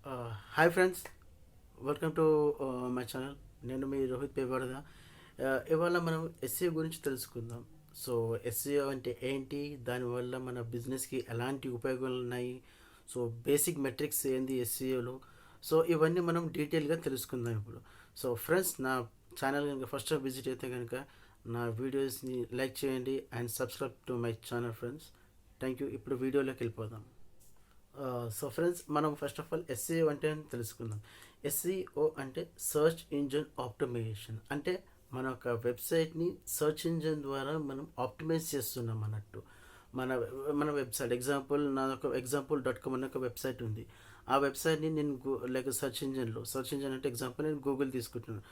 Hi friends, welcome to my channel. నేను మీ రోహిత్ పేవాడదా. ఇవాళ మనం ఎస్సీఓ గురించి తెలుసుకుందాం. సో ఎస్సీఓ అంటే ఏంటి, దానివల్ల మన బిజినెస్కి ఎలాంటి ఉపయోగాలు ఉన్నాయి, సో బేసిక్ మెట్రిక్స్ ఏంది ఎస్సీఓలో, సో ఇవన్నీ మనం డీటెయిల్గా తెలుసుకుందాం ఇప్పుడు. సో ఫ్రెండ్స్, నా ఛానల్ కనుక ఫస్ట్ టైం విజిట్ అయితే కనుక నా వీడియోస్ని లైక్ చేయండి and subscribe to my channel friends. Thank you. ఇప్పుడు వీడియోలోకి వెళ్ళిపోదాం. సో ఫ్రెండ్స్, మనం ఫస్ట్ ఆఫ్ ఆల్ ఎస్సీఓ అంటే తెలుసుకుందాం. ఎస్సీఓ అంటే సర్చ్ ఇంజిన్ ఆప్టిమైజేషన్. అంటే మన ఒక వెబ్సైట్ని సర్చ్ ఇంజిన్ ద్వారా మనం ఆప్టిమైజ్ చేస్తున్నాం అన్నట్టు. మన మన వెబ్సైట్ నాకు example.com అనే ఒక వెబ్సైట్ ఉంది. ఆ వెబ్సైట్ని నేను లైక్ సర్చ్ ఇంజిన్ అంటే ఎగ్జాంపుల్ నేను గూగుల్ తీసుకుంటున్నాను.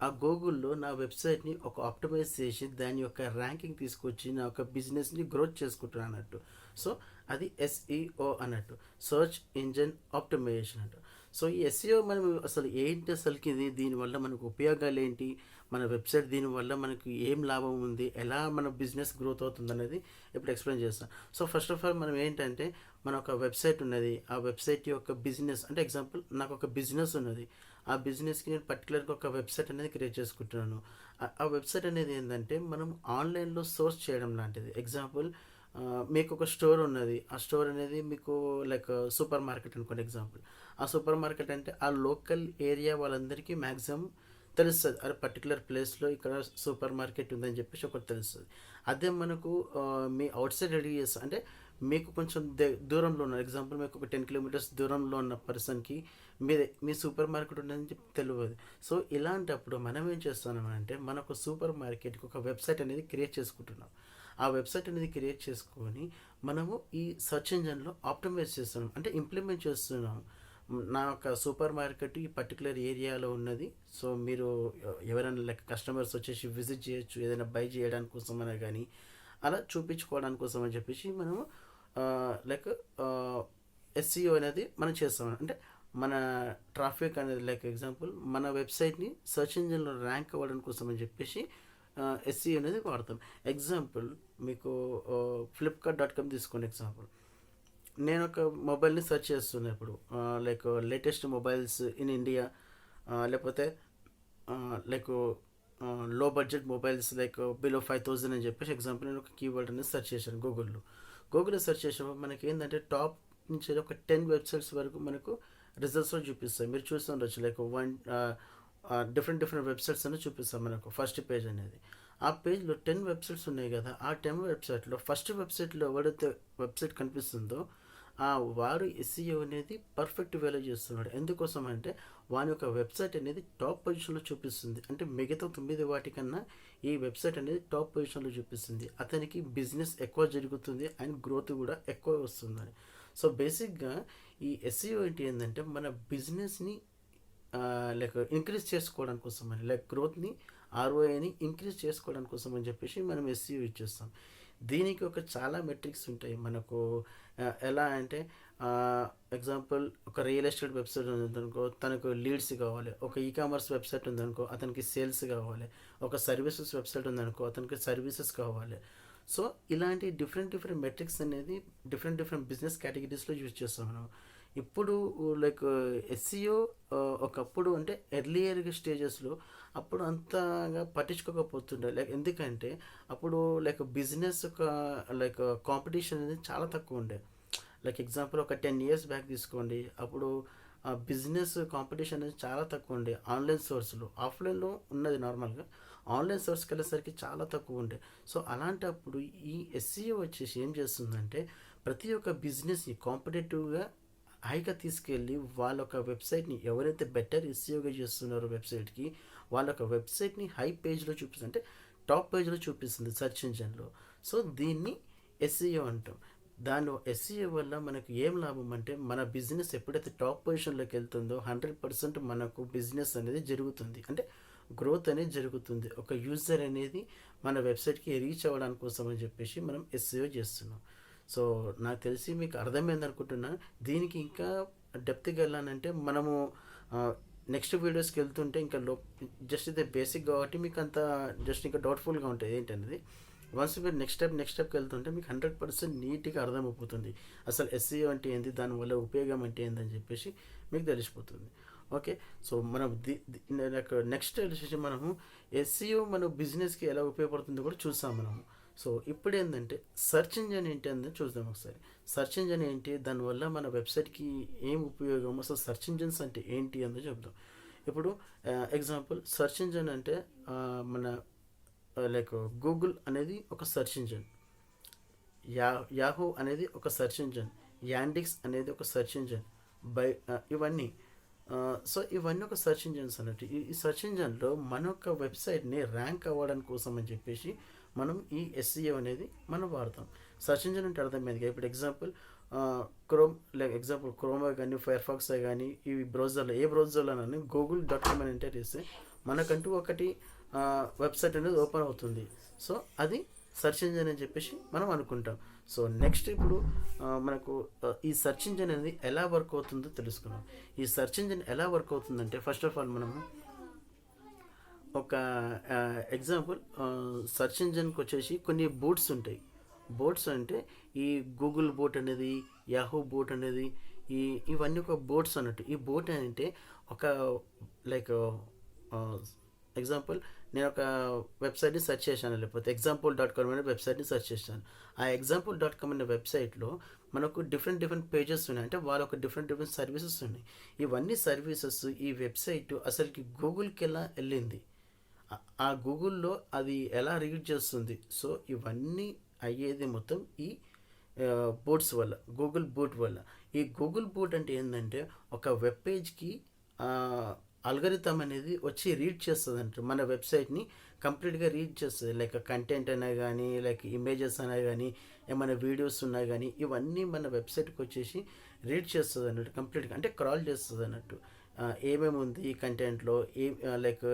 ఆ గూగుల్లో నా వెబ్సైట్ని ఒక ఆప్టిమైజ్ చేసి దాని యొక్క ర్యాంకింగ్ తీసుకొచ్చి నా యొక్క బిజినెస్ని గ్రోత్ చేసుకుంటున్నాను అన్నట్టు. సో అది ఎస్ఈఓ అన్నట్టు, సర్చ్ ఇంజిన్ ఆప్టిమైజేషన్ అంట. సో ఈ ఎస్ఈఓ మనం అసలు ఏంటి, అసలుకి దీనివల్ల మనకు ఉపయోగాలు ఏంటి, మన వెబ్సైట్ దీనివల్ల మనకు ఏం లాభం ఉంది, ఎలా మన బిజినెస్ గ్రోత్ అవుతుంది అనేది ఇప్పుడు ఎక్స్ప్లెయిన్ చేస్తాం. సో ఫస్ట్ ఆఫ్ ఆల్ మనం ఏంటంటే, మన ఒక వెబ్సైట్ ఉన్నది, ఆ వెబ్సైట్ యొక్క బిజినెస్ అంటే ఎగ్జాంపుల్ నాకు ఒక బిజినెస్ ఉన్నది. ఆ బిజినెస్కి నేను పర్టికులర్గా ఒక వెబ్సైట్ అనేది క్రియేట్ చేసుకుంటున్నాను. ఆ వెబ్సైట్ అనేది ఏంటంటే మనం ఆన్లైన్లో సోర్స్ చేయడం లాంటిది. ఎగ్జాంపుల్, మీకు ఒక స్టోర్ ఉన్నది. ఆ స్టోర్ అనేది మీకు లైక్ సూపర్ మార్కెట్ అనుకోండి ఎగ్జాంపుల్. ఆ సూపర్ మార్కెట్ అంటే ఆ లోకల్ ఏరియా వాళ్ళందరికీ మ్యాక్సిమం తెలుస్తుంది, అదే పర్టికులర్ ప్లేస్లో ఇక్కడ సూపర్ మార్కెట్ ఉందని చెప్పేసి ఒకటి తెలుస్తుంది. అదే మనకు మీ అవుట్ సైడ్ రెడీ చేస్తా అంటే మీకు కొంచెం దూరంలో ఉన్న ఎగ్జాంపుల్, మీకు ఒక 10 కిలోమీటర్స్ దూరంలో ఉన్న పర్సన్కి మీ సూపర్ మార్కెట్ ఉందని చెప్పి తెలియదు. సో ఇలాంటప్పుడు మనం ఏం చేస్తున్నామంటే, మనకు సూపర్ మార్కెట్కి ఒక వెబ్సైట్ అనేది క్రియేట్ చేసుకుంటున్నాం. ఆ వెబ్సైట్ అనేది క్రియేట్ చేసుకొని మనము ఈ సెర్చ్ ఇంజన్లో ఆప్టిమైజ్ చేస్తున్నాం, అంటే ఇంప్లిమెంట్ చేస్తున్నాం. నా యొక్క సూపర్ మార్కెట్ ఈ పర్టికులర్ ఏరియాలో ఉన్నది. సో మీరు ఎవరైనా లైక్ కస్టమర్స్ వచ్చేసి విజిట్ చేయొచ్చు, ఏదైనా బై చేయడానికి కోసమైనా కానీ అలా చూపించుకోవడానికి కోసం అని చెప్పేసి మనము లైక్ ఎస్సీఓ అనేది మనం చేస్తాం. అంటే మన ట్రాఫిక్ అనేది లైక్ ఎగ్జాంపుల్ మన వెబ్సైట్ని సెర్చ్ ఇంజిన్లో ర్యాంక్ అవ్వడం కోసం అని చెప్పేసి ఎస్సీఓ అనేది వాడతాం. ఎగ్జాంపుల్ మీకు ఫ్లిప్కార్ట్.com తీసుకోండి ఎగ్జాంపుల్. నేను ఒక మొబైల్ని సెర్చ్ చేస్తున్నాను ఇప్పుడు, like latest mobiles in India, లేకపోతే లైక్ లో బడ్జెట్ మొబైల్స్ లైక్ బిలో 5,000 అని చెప్పేసి ఎగ్జాంపుల్ నేను ఒక కీవర్డ్ అనేది సెర్చ్ చేశాను గూగుల్లో సెర్చ్ చేసినప్పుడు మనకి ఏంటంటే టాప్ నుంచి ఒక 10 వెబ్సైట్స్ వరకు మనకు రిజల్ట్స్లో చూపిస్తాయి. మీరు చూస్తూ ఉండొచ్చు, లైక్ డిఫరెంట్ వెబ్సైట్స్ అని చూపిస్తాం మనకు ఫస్ట్ పేజ్ అనేది. ఆ పేజ్లో 10 వెబ్సైట్స్ ఉన్నాయి కదా, ఆ 10 వెబ్సైట్లో ఫస్ట్ వెబ్సైట్లో ఎవడైతే వెబ్సైట్ కనిపిస్తుందో వాడు ఎస్సీఓ అనేది పర్ఫెక్ట్ వేలో చేస్తున్నాడు. ఎందుకోసం అంటే వాని యొక్క వెబ్సైట్ అనేది టాప్ పొజిషన్లో చూపిస్తుంది. అంటే మిగతా 9 వాటికన్నా ఈ వెబ్సైట్ అనేది టాప్ పొజిషన్లో చూపిస్తుంది. అతనికి బిజినెస్ ఎక్కువ జరుగుతుంది అండ్ గ్రోత్ కూడా ఎక్కువ వస్తుందని. సో బేసిక్గా ఈ ఎస్సీఓ ఏంటంటే మన బిజినెస్ని లైక్ ఇంక్రీజ్ చేసుకోవడానికి కోసం అని, లైక్ గ్రోత్ని ఆర్ఓఐని ఇంక్రీజ్ చేసుకోవడానికి కోసం అని చెప్పేసి మనం ఎస్సీఓ ఇచ్చేస్తాం. దీనికి ఒక చాలా మెట్రిక్స్ ఉంటాయి మనకు. ఎలా అంటే ఎగ్జాంపుల్, ఒక రియల్ ఎస్టేట్ వెబ్సైట్ ఉందనుకో, తనకు లీడ్స్ కావాలి. ఒక ఈకామర్స్ వెబ్సైట్ ఉందనుకో, అతనికి సేల్స్ కావాలి. ఒక సర్వీసెస్ వెబ్సైట్ ఉందనుకో, అతనికి సర్వీసెస్ కావాలి. సో ఇలాంటి డిఫరెంట్ మెట్రిక్స్ అనేది డిఫరెంట్ బిజినెస్ కేటగిరీస్లో యూజ్ చేస్తాం మనం. ఇప్పుడు లైక్ ఎస్సీఓ ఒకప్పుడు అంటే ఎర్లియర్ స్టేజెస్లో అప్పుడు అంతగా పట్టించుకోకపోతుండే, లైక్ ఎందుకంటే అప్పుడు లైక్ బిజినెస్ ఒక లైక్ కాంపిటీషన్ అనేది చాలా తక్కువ ఉండే. లైక్ ఎగ్జాంపుల్, ఒక 10 years బ్యాక్ తీసుకోండి, అప్పుడు బిజినెస్ కాంపిటీషన్ అనేది చాలా తక్కువ ఉండే. ఆన్లైన్ సోర్స్లో, ఆఫ్లైన్లో ఉన్నది నార్మల్గా, ఆన్లైన్ సోర్స్కి వెళ్ళేసరికి చాలా తక్కువ ఉండే. సో అలాంటప్పుడు ఈ ఎస్సీఓ వచ్చేసి ఏం చేస్తుందంటే, ప్రతి ఒక్క బిజినెస్ని కాంపిటేటివ్గా హైగా తీసుకెళ్ళి వాళ్ళ ఒక వెబ్సైట్ని ఎవరైతే బెటర్ ఎస్సీఓగా చేస్తున్నారో వెబ్సైట్కి, వాళ్ళ ఒక వెబ్సైట్ని హై పేజ్లో చూపిస్తుంది, అంటే టాప్ పేజ్లో చూపిస్తుంది సెర్చ్ ఇంజన్లో. సో దీన్ని ఎస్సీఓ అంటాం. దాని ఎస్సీఓ వల్ల మనకు ఏం లాభం అంటే, మన బిజినెస్ ఎప్పుడైతే టాప్ పొజిషన్లోకి వెళ్తుందో 100% మనకు బిజినెస్ అనేది జరుగుతుంది, అంటే గ్రోత్ అనేది జరుగుతుంది. ఒక యూజర్ అనేది మన వెబ్సైట్కి రీచ్ అవ్వడానికి కోసం అని చెప్పేసి మనం ఎస్సీఓ చేస్తున్నాం. సో నాకు తెలిసి మీకు అర్థమైంది అనుకుంటున్నాను. దీనికి ఇంకా డెప్త్గా వెళ్ళాలంటే మనము నెక్స్ట్ వీడియోస్కి వెళ్తుంటే ఇంకా జస్ట్ ఇది బేసిక్ కాబట్టి మీకు అంత జస్ట్ ఇంకా డౌట్ఫుల్గా ఉంటుంది ఏంటనేది. వన్స్ మీరు నెక్స్ట్ స్టెప్కి వెళ్తుంటే మీకు 100% నీట్గా అర్థమైపోతుంది అసలు ఎస్సీఓ అంటే ఏంది, దానివల్ల ఉపయోగం అంటే ఏందని చెప్పేసి మీకు తెలిసిపోతుంది. ఓకే. సో మనం నెక్స్ట్ వచ్చేసి మనము ఎస్సీఓ మన బిజినెస్కి ఎలా ఉపయోగపడుతుందో కూడా చూసాం మనము. సో ఇప్పుడు ఏంటంటే సెర్చ్ ఇంజన్ ఏంటి అని చూద్దాం ఒకసారి. సెర్చ్ ఇంజన్ ఏంటి, దానివల్ల మన వెబ్సైట్కి ఏం ఉపయోగం, అసలు సెర్చ్ ఇంజన్స్ అంటే ఏంటి అని చెప్దాం. ఇప్పుడు ఎగ్జాంపుల్ సెర్చ్ ఇంజన్ అంటే మన లైక్ గూగుల్ అనేది ఒక సెర్చ్ ఇంజన్, యాహూ అనేది ఒక సెర్చ్ ఇంజన్, యాండిక్స్ అనేది ఒక సెర్చ్ ఇంజన్, ఇవన్నీ సో ఇవన్నీ ఒక సెర్చ్ ఇంజన్స్ అన్నట్టు. ఈ సెర్చ్ ఇంజన్లో మన యొక్క వెబ్సైట్ని ర్యాంక్ అవ్వడానికి కోసం అని చెప్పేసి మనం ఈ ఎస్ఈఓ అనేది మనం వాడతాం. సెర్చ్ ఇంజన్ అంటే అర్థమైంది. ఇప్పుడు ఎగ్జాంపుల్ క్రోమా కానీ ఫైర్ ఫాక్స్ కానీ ఈ బ్రౌజర్లో ఏ బ్రౌజర్లోనని google.com అని ఎంటర్ చేస్తే మనకంటూ ఒకటి వెబ్సైట్ అనేది ఓపెన్ అవుతుంది. సో అది సెర్చ్ ఇంజన్ అని చెప్పేసి మనం అనుకుంటాం. సో నెక్స్ట్ ఇప్పుడు మనకు ఈ సెర్చ్ ఇంజన్ అనేది ఎలా వర్క్ అవుతుందో తెలుసుకున్నాం. ఈ సెర్చ్ ఇంజన్ ఎలా వర్క్ అవుతుందంటే ఫస్ట్ ఆఫ్ ఆల్ మనము ఒక ఎగ్జాంపుల్ సెర్చ్ ఇంజన్కి వచ్చేసి కొన్ని బోట్స్ ఉంటాయి. బోట్స్ అంటే ఈ గూగుల్ బోట్ అనేది, యాహూ బోట్ అనేది, ఇవన్నీ ఒక బోట్స్ అన్నట్టు. ఈ బోట్ అంటే ఒక లైక్ ఎగ్జాంపుల్ నేను ఒక వెబ్సైట్ని సెర్చ్ చేశాను, లేకపోతే example.com అనే వెబ్సైట్ని సెర్చ్ చేశాను. ఆ example.com అనే వెబ్సైట్లో మనకు డిఫరెంట్ పేజెస్ ఉన్నాయి, అంటే వాళ్ళ ఒక డిఫరెంట్ సర్వీసెస్ ఉన్నాయి. ఇవన్నీ సర్వీసెస్ ఈ వెబ్సైట్ అసలుకి గూగుల్కి ఎలా వెళ్ళింది, ఆ గూగుల్లో అది ఎలా రీడ్ చేస్తుంది. సో ఇవన్నీ అయ్యేది మొత్తం ఈ బోట్స్ వల్ల, గూగుల్ బోట్ వల్ల. ఈ గూగుల్ బోట్ అంటే ఏంటంటే ఒక వెబ్ పేజ్కి అల్గరిథం అనేది వచ్చి రీడ్ చేస్తుంది అంట, మన వెబ్సైట్ని కంప్లీట్గా రీడ్ చేస్తుంది. లైక్ కంటెంట్ అయినా కానీ, లైక్ ఇమేజెస్ అయినా కానీ, ఏమైనా వీడియోస్ ఉన్నా కానీ, ఇవన్నీ మన వెబ్సైట్కి వచ్చేసి రీడ్ చేస్తుంది అన్నట్టు కంప్లీట్గా, అంటే క్రాల్ చేస్తుంది అన్నట్టు. ఏమేమి ఉంది ఈ కంటెంట్లో, లైక్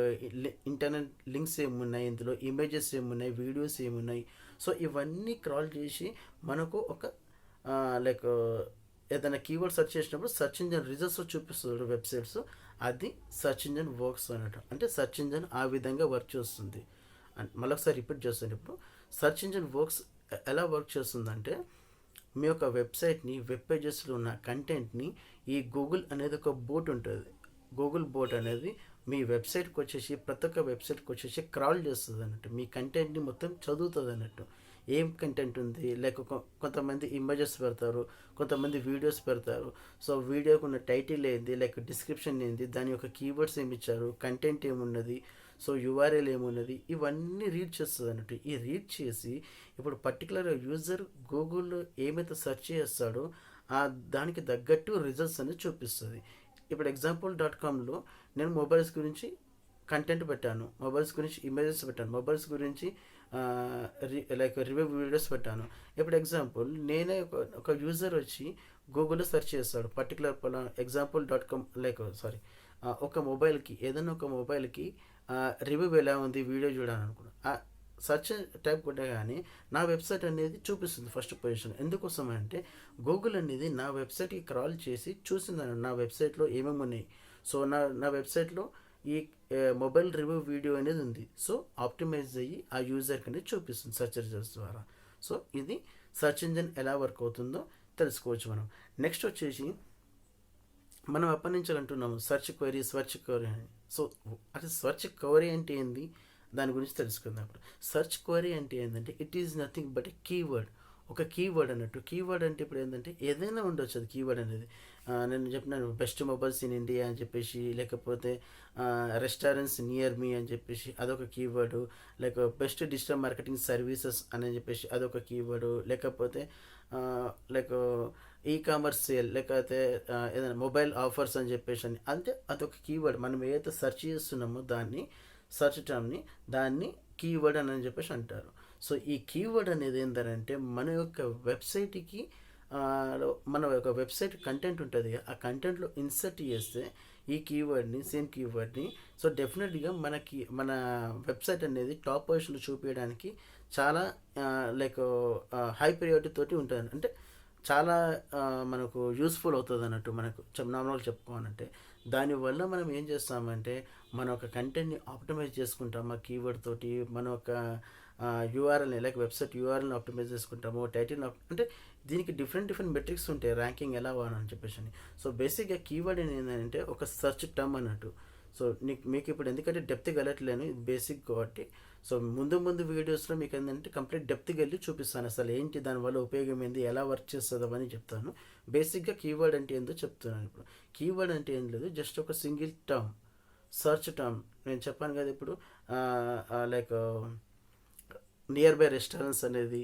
ఇంటర్నెట్ లింక్స్ ఏమున్నాయి, ఇందులో ఇమేజెస్ ఏమున్నాయి, వీడియోస్ ఏమున్నాయి. సో ఇవన్నీ క్రాల్ చేసి మనకు ఒక లైక్ ఏదైనా కీవర్డ్ సెర్చ్ చేసినప్పుడు సెర్చ్ ఇంజన్ రిజల్ట్స్ చూపిస్తుంది వెబ్సైట్స్. అది సెర్చ్ ఇంజన్ వర్క్స్ అన్నట్టు, అంటే సెర్చ్ ఇంజన్ ఆ విధంగా వర్క్ చేస్తుంది. మళ్ళొకసారి రిపీట్ చేస్తాను. ఇప్పుడు సెర్చ్ ఇంజన్ వర్క్స్ ఎలా వర్క్ చేస్తుందంటే మీ యొక్క వెబ్సైట్ని, వెబ్ పేజెస్లో ఉన్న కంటెంట్ని ఈ గూగుల్ అనేది ఒక బోట్ ఉంటుంది. గూగుల్ బోట్ అనేది మీ వెబ్సైట్కి వచ్చేసి, ప్రతి ఒక్క వెబ్సైట్కి వచ్చేసి క్రాల్ చేస్తుంది అన్నట్టు, మీ కంటెంట్ని మొత్తం చదువుతుంది అన్నట్టు. ఏం కంటెంట్ ఉంది, లైక్ కొంతమంది ఇమేజెస్ పెడతారు, కొంతమంది వీడియోస్ పెడతారు. సో వీడియోకి ఉన్న టైటిల్ ఏంది, లైక్ డిస్క్రిప్షన్ ఏంది, దాని యొక్క కీవర్డ్స్ ఏమి ఇచ్చారు, కంటెంట్ ఏమున్నది, సో యూఆర్ఎల్ ఏమున్నది, ఇవన్నీ రీడ్ చేస్తుంది అన్నట్టు. ఈ రీడ్ చేసి ఇప్పుడు పర్టికులర్ యూజర్ గూగుల్లో ఏమైతే సెర్చ్ చేస్తాడో దానికి తగ్గట్టు రిజల్ట్స్ అనేది చూపిస్తుంది. ఇప్పుడు example.comలో నేను మొబైల్స్ గురించి కంటెంట్ పెట్టాను, మొబైల్స్ గురించి ఇమేజెస్ పెట్టాను, మొబైల్స్ గురించి లైక్ రివ్యూ వీడియోస్ పెట్టాను. ఇప్పుడు ఎగ్జాంపుల్ నేనే ఒక యూజర్ వచ్చి గూగుల్లో సెర్చ్ చేస్తాడు పర్టికులర్ example.com ఒక మొబైల్కి, ఏదైనా ఒక మొబైల్కి రివ్యూ ఎలా ఉంది, వీడియో చూడాలనుకున్నా సెర్చ్ టైప్ కొట్టగానే నా వెబ్సైట్ అనేది చూపిస్తుంది ఫస్ట్ పొజిషన్. ఎందుకోసం అంటే గూగుల్ అనేది నా వెబ్సైట్కి క్రాల్ చేసి చూసిందని నా వెబ్సైట్లో ఏమేమి ఉన్నాయి. సో నా వెబ్సైట్లో ఈ మొబైల్ రివ్యూ వీడియో అనేది ఉంది. సో ఆప్టిమైజ్ అయ్యి ఆ యూజర్కి అనేది చూపిస్తుంది సెర్చ్ రిజల్ట్స్ ద్వారా. సో ఇది సెర్చ్ ఇంజిన్ ఎలా వర్క్ అవుతుందో తెలుసుకోవచ్చు మనం. నెక్స్ట్ వచ్చేసి మనం అప్పటి నుంచి అంటున్నాము సెర్చ్ క్వైరీ అని. సో అసలు సెర్చ్ క్వైరీ అంటే ఏంది, దాని గురించి తెలుసుకుందాం. ఇప్పుడు సెర్చ్ క్వైరీ అంటే ఏంటంటే it is nothing but a keyword, ఒక కీవర్డ్ అన్నట్టు. కీవర్డ్ అంటే ఇప్పుడు ఏంటంటే ఏదైనా ఉండొచ్చు అది కీవర్డ్ అనేది. నేను చెప్పినాను బెస్ట్ మొబైల్స్ ఇన్ ఇండియా అని చెప్పేసి, లేకపోతే రెస్టారెంట్స్ నియర్ మీ అని చెప్పేసి అదొక కీవర్డు, లేక బెస్ట్ డిజిటల్ మార్కెటింగ్ సర్వీసెస్ అని చెప్పేసి అదొక కీవర్డు, లేకపోతే లైక్ కామర్స్ సేల్, లేకపోతే ఏదైనా మొబైల్ ఆఫర్స్ అని చెప్పేసి అని, అంటే అదొక కీవర్డ్. మనం ఏదైతే సెర్చ్ చేస్తున్నామో దాన్ని, సెర్చ్ టర్మ్ని, దాన్ని కీవర్డ్ అని చెప్పేసి అంటారు. సో ఈ కీవర్డ్ అనేది ఏంటంటే మన యొక్క వెబ్సైట్కి మన యొక్క వెబ్సైట్ కంటెంట్ ఉంటుంది, ఆ కంటెంట్లో ఇన్సర్ట్ చేస్తే ఈ కీవర్డ్ని, సేమ్ కీవర్డ్ని, సో డెఫినెట్గా మన వెబ్సైట్ అనేది టాప్ పొజిషన్లో చూపించడానికి చాలా లైక్ హై ప్రియారిటీ తోటి ఉంటుంది. అంటే చాలా మనకు యూస్ఫుల్ అవుతుంది అన్నట్టు. మనకు నార్మల్గా చెప్పుకోవాలంటే దానివల్ల మనం ఏం చేస్తామంటే మన ఒక కంటెంట్ని ఆప్టిమైజ్ చేసుకుంటాం ఆ కీవర్డ్ తోటి. మన ఒక యూఆర్ఎల్ని లైక్ వెబ్సైట్ యూఆర్ఎల్ని ఆప్టిమైజ్ చేసుకుంటాము, టైటిల్ అంటే దీనికి డిఫరెంట్ మెట్రిక్స్ ఉంటాయి, ర్యాంకింగ్ ఎలా అని చెప్పేసి అని. సో బేసిక్గా కీవర్డ్ ఏంటంటే ఒక సెర్చ్ టర్మ్ అన్నట్టు. సో మీకు ఇప్పుడు ఎందుకంటే డెప్త్కి వెళ్ళట్లేను, ఇది బేసిక్ కాబట్టి. సో ముందు వీడియోస్లో మీకు ఏంటంటే కంప్లీట్ డెప్త్కి వెళ్ళి చూపిస్తాను, అసలు ఏంటి దానివల్ల ఉపయోగం ఏంది, ఎలా వర్క్ చేస్తుందో అని చెప్తాను. బేసిక్గా కీవర్డ్ అంటే ఏందో చెప్తున్నాను. ఇప్పుడు కీవర్డ్ అంటే ఏం లేదు, జస్ట్ ఒక సింగిల్ టర్మ్, సర్చ్ టర్మ్. నేను చెప్పాను కదా ఇప్పుడు, లైక్ నియర్ బై రెస్టారెంట్స్ అనేది,